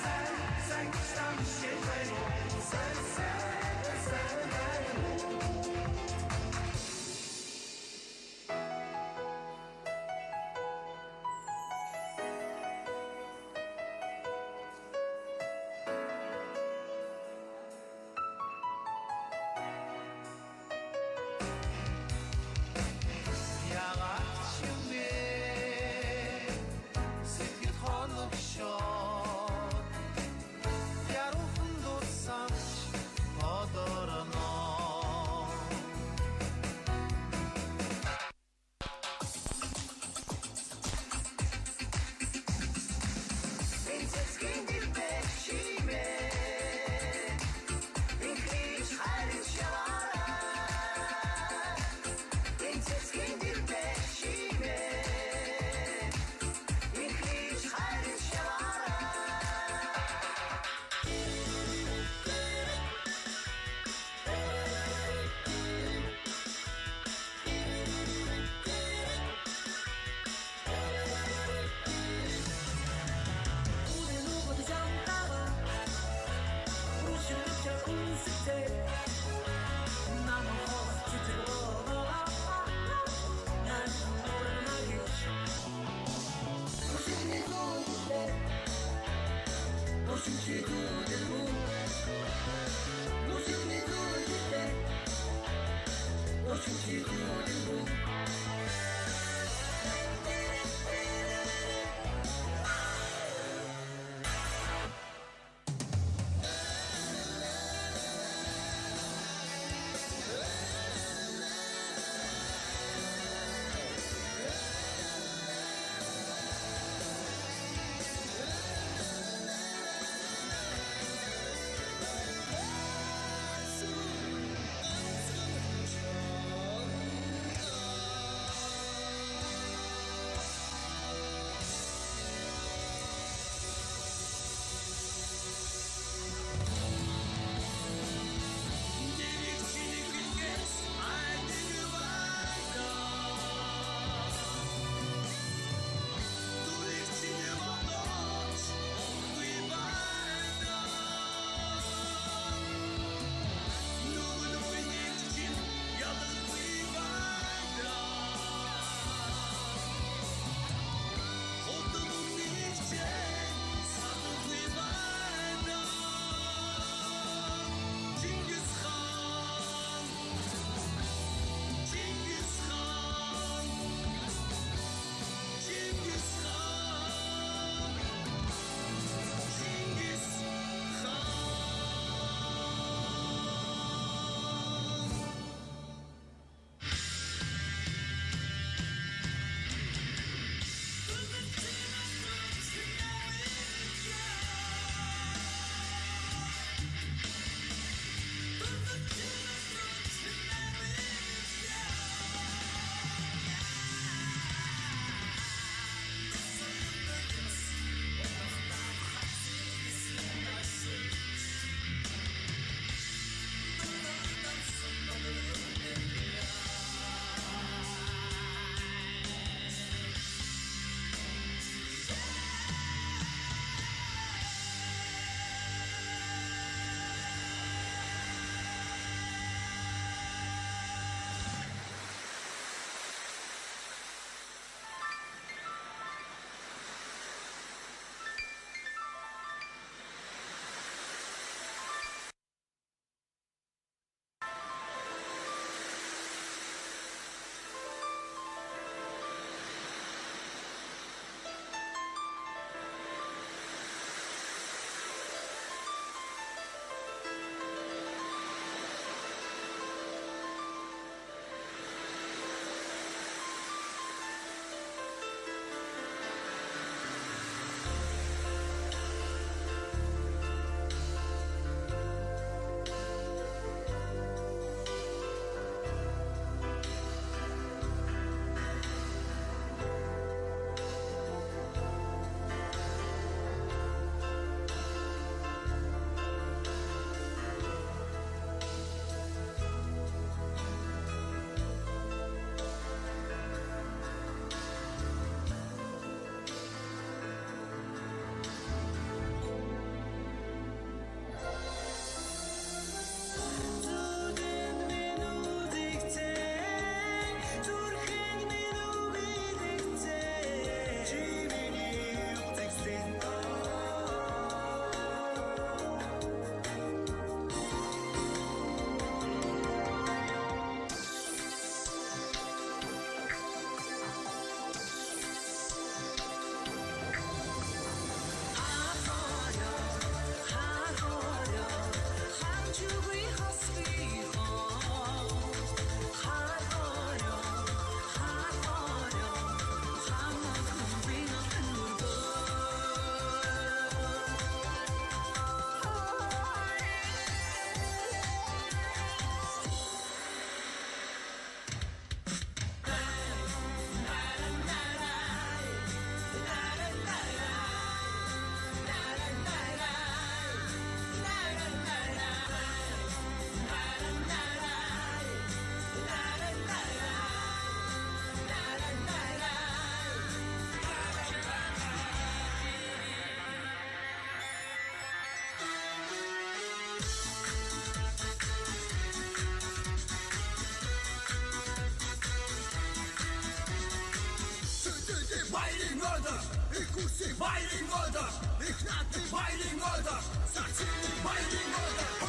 Хусик вайринг ордер, ихнаты вайринг ордер, сарцины вайринг ордер.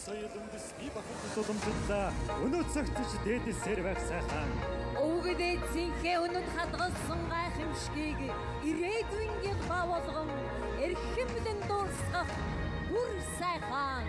соёл үндэсний бахархал уламжлалаа өнөө цагтж дээдсээр байх сайхан.
Өвгөд эцсийнхээ өнөд хадгалсан гайхамшгийг ирээдүйн гялбаа болгон эрхэмлэн дуусгах бүр сайхан.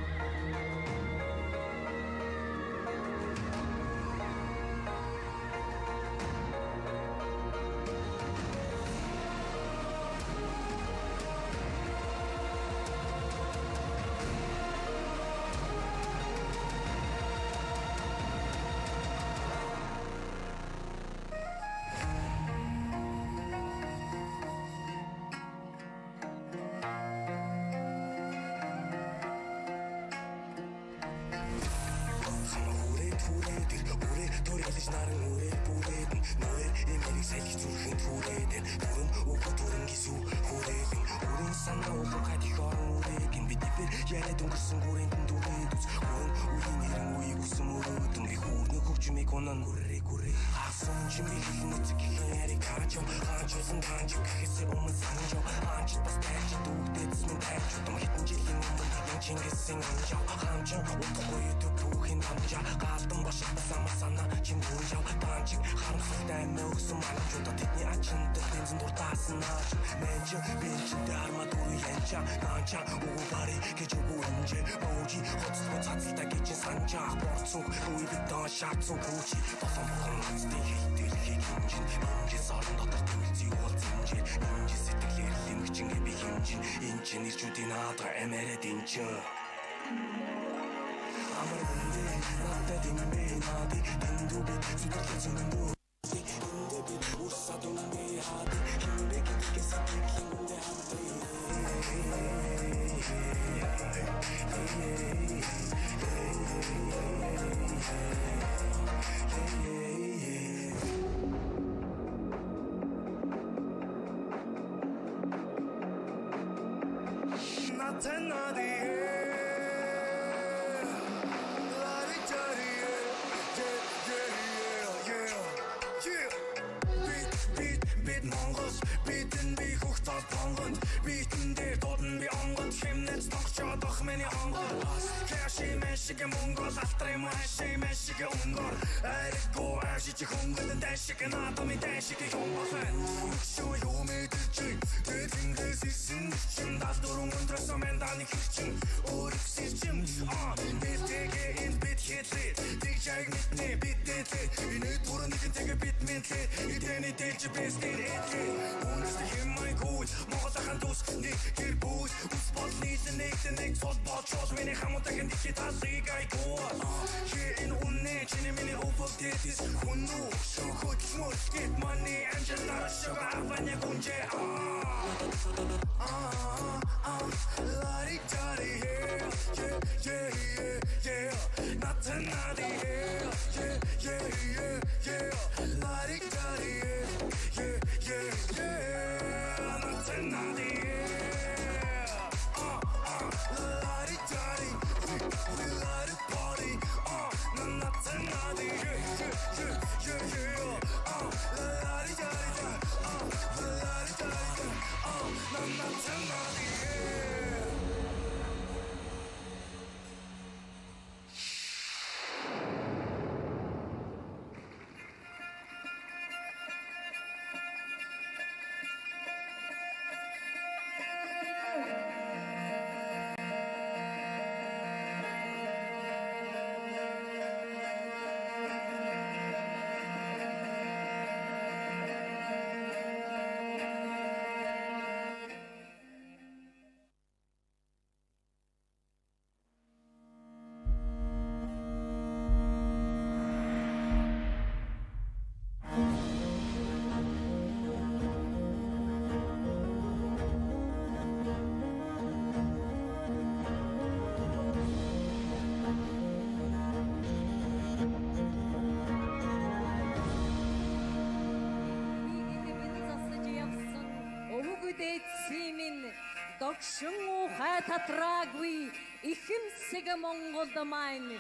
Догшин ухай татраагүй ихэмсэг Монголд маань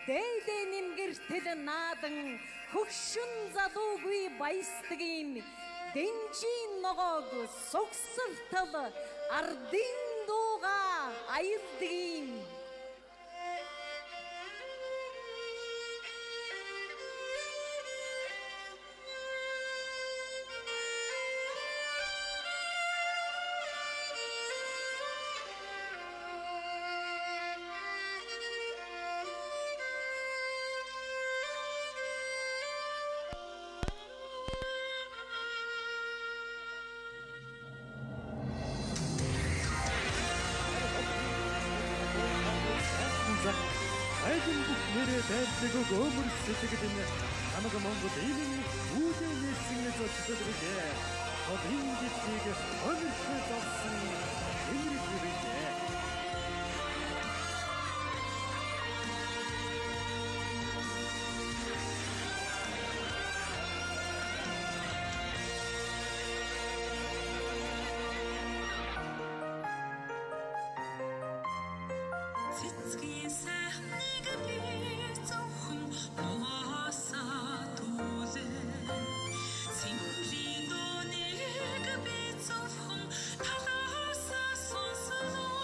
дээлээ нэмгэртэл наадан хөгшин залуугүй баястгийн дэнжийн ногоог сугсартал ардын дууга аялдгийн
тайлбарыг өмөр сэтгэл нь хамаг Монгол ийм үүдэн нээсэн зочдод бижээ. Одын дэвтийг өнөрхөө зовсон эмрэг бижээ.
Цэцгийн сайхныг би зөвхөн угаасаа түлээ. Цэнгэрийн дуунийг би зөвхөн талаасаа сонслоо.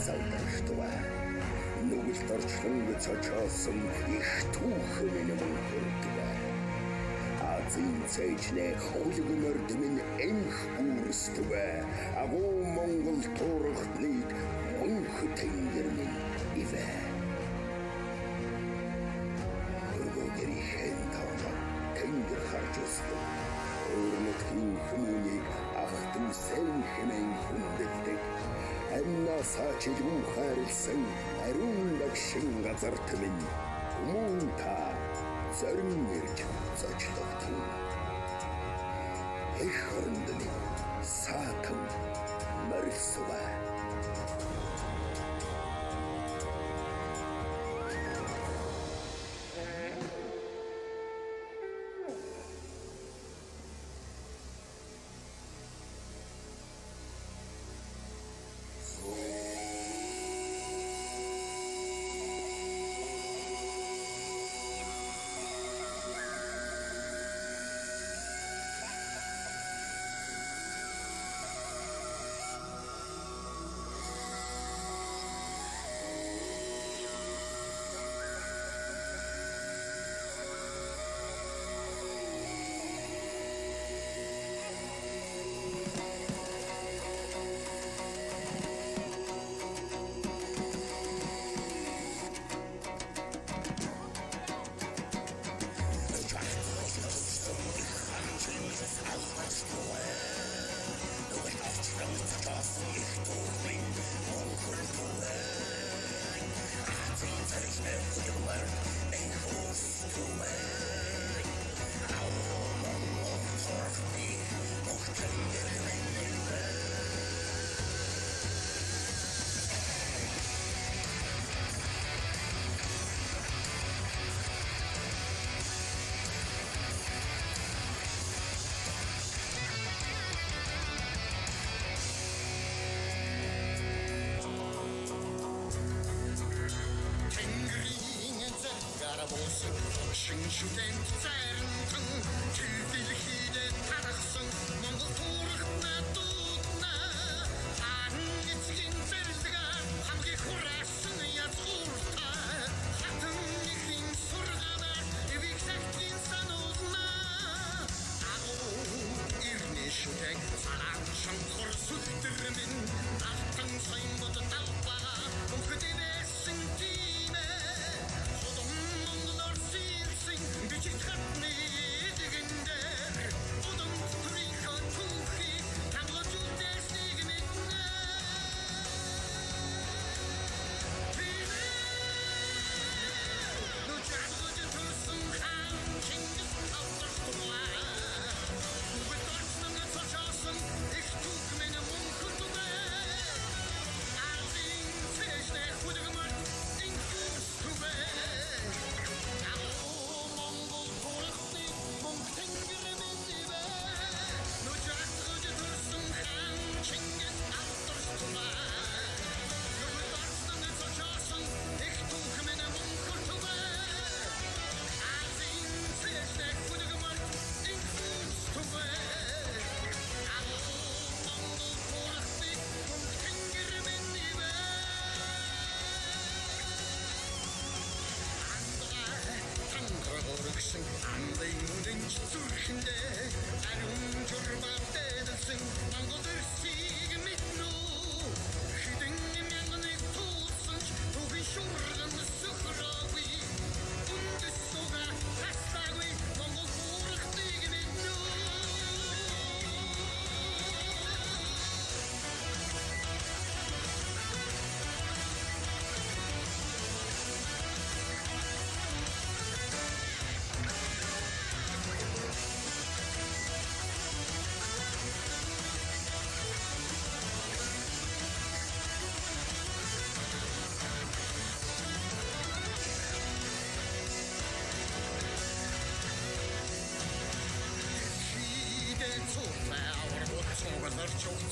савдарштуа. Нүгэлт орчлон цочоосон их түүхэн юм хүрдвэ. Азийн цэжнэ хулгын ордмын энх бүрствэ. Агуу Монгол туурхтныг мөнх тэнгэрмэн ивэ. Өргөгөрийн тавна тэнгэр харж өстөв. Өөрмөтгийн хүмүүнийг ахтэн сэн хэмээн хүндэлдэг. Амнасаа чилгүү хайрлсан ариун лагшин газар түмэн мөн та зарим нэрж зочлогдсон. Эх хөрөндний саатан морьсва.
Шиншүдэн зарантан чивэлхийдэ тарахсан Монгол туурхна дуудна Ангицгийн зэрлэгээ хамгийн хураасан язгуурта Хатан нэхин сурганаар эвийг сахтын сануулна Агуу ирнэ шүдэг царан шанхор сүлдэрмэн Алтан саймбод талбага мөнхөдөөсөн тиймэ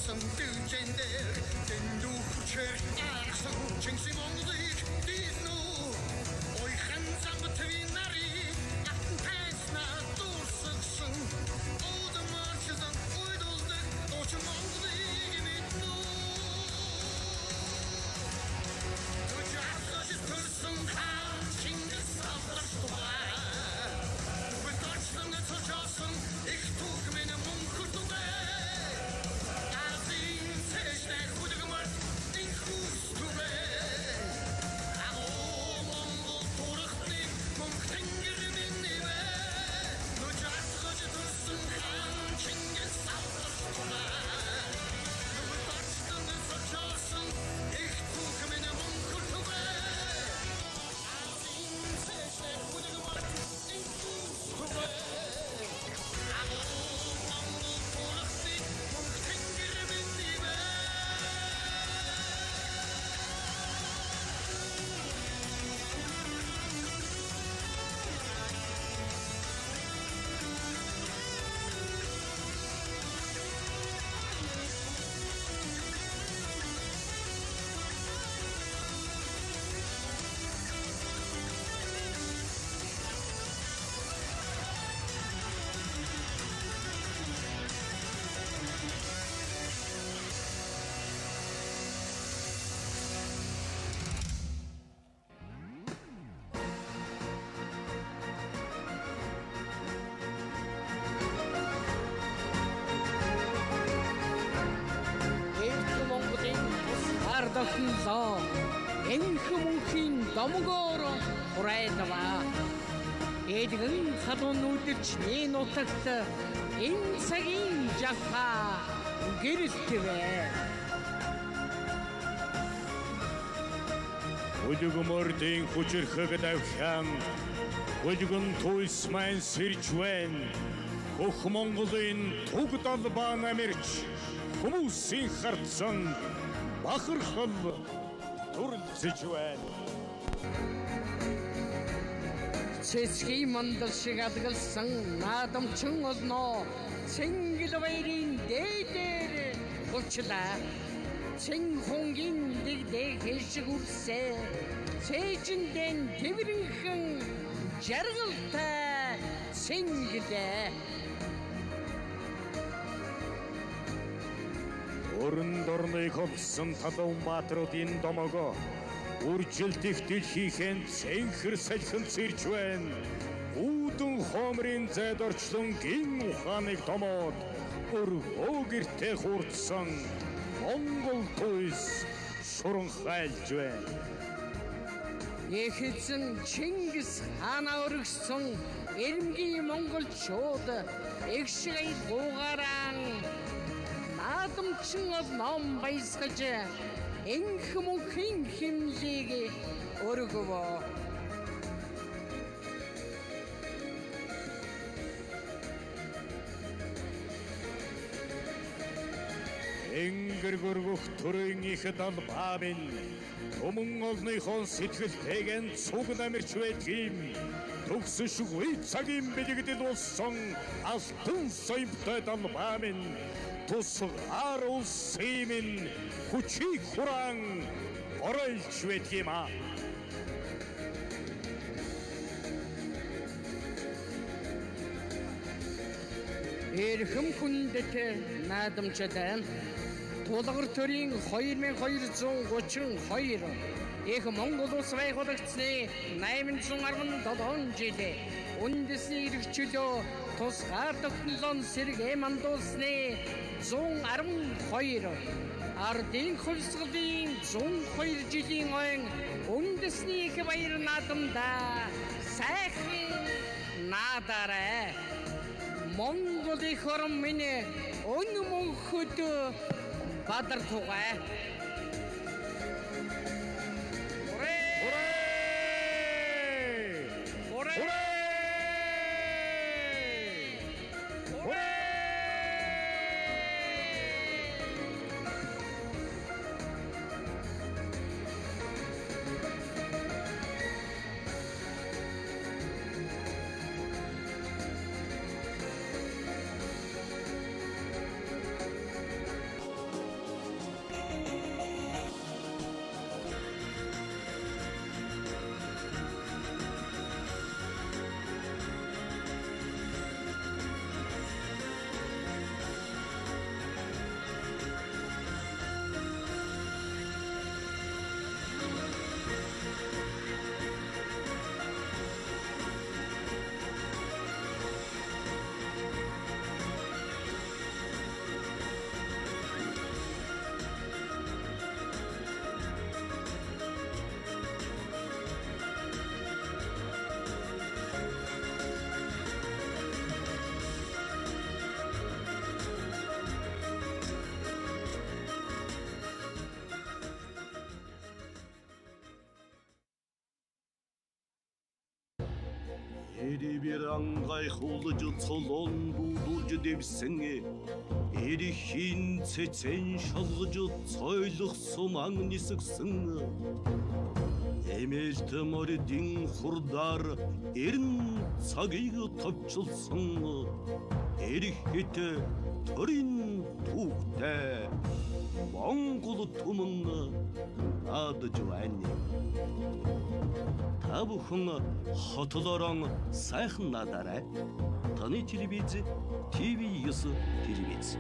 Some dudes in there, then do church, some chinks in on the did no. Oi, hands up between Nari, after pants not those suction. All the marches and oil the ocean on the give it no.
лоо энхэн мөнхийн домгоор хүрээдва. Эдгэн хадун үдчний нутагт энэ цагийн жаха гэрэлтвэ.
Хөлгөмөрдийн хүчрхэг давхян хөлгөн туйс маань сэржвэн хөх Монголын туг далбаа намэрч хүмүүсийн харцсан бахархал дурлцэж байна.
Цэцгийн мандал шиг адгалсан наадамчин олноо Цэнгэл баярын дээдээр hulчлаа. Цэн хонгийн дэгдэг хэшиг үрсээ цээжиндэн тэврэнхэн жаргалтай Цэнгэлээ.
Өрн дорныг ховсон Таланбаатаруудын домого үржилтих дэлхийхэн цэнхэр салхин цэрж байна. Үүдэн хоомрын зайд орчлон гин ухааныг томоод өргөө гэртээ хурдсан Монгол туйс шуран хайлж байна.
Эхэзэн Чингис хаана өргөсөн эрэмгийн монголчууд эгшгэй дуугаран наадамчин ном баясгаж энхэн мөнхийн химлийг өргөвөө.
Энгэр гөргөх төрийн их далбаа минь Өмнө олныхон сэтгэлтэйгэн цуг намирч байдгийм төгсөшгүй цагийн бэлэгдэл болсон алтан соёмтой далбаа минь тусгаар улсын минь хүчийг хураан оройлж байдгийм а.
Эрхэм хүндэт наадамчтай тулгар төрийн 2232 их Монгол улс байгуулагдсны 817 жилээ үндэсний эрхчлөө тусгаар тогтнолон сэргээ мандуулсны 112 ардын хувьсгалын 102 жилийн ойн үндэсний их баяр наадамда сайхан наадараа Монгол их орон минь өнө мөнхөд Бадар тугай.
Эриберан гайхуулж цолон будулж дэвсэн эрхийн цэцэн шалгаж цойлох суман нисгсэн эмэлт мордын хурдар эрен цагийг товчлсон эрхэт төрийн түүхтэй Монгол түмэн наадж байна. Та бүхэн хотлорон сайхан надаарай. Таны телевиз TV9 телевиз.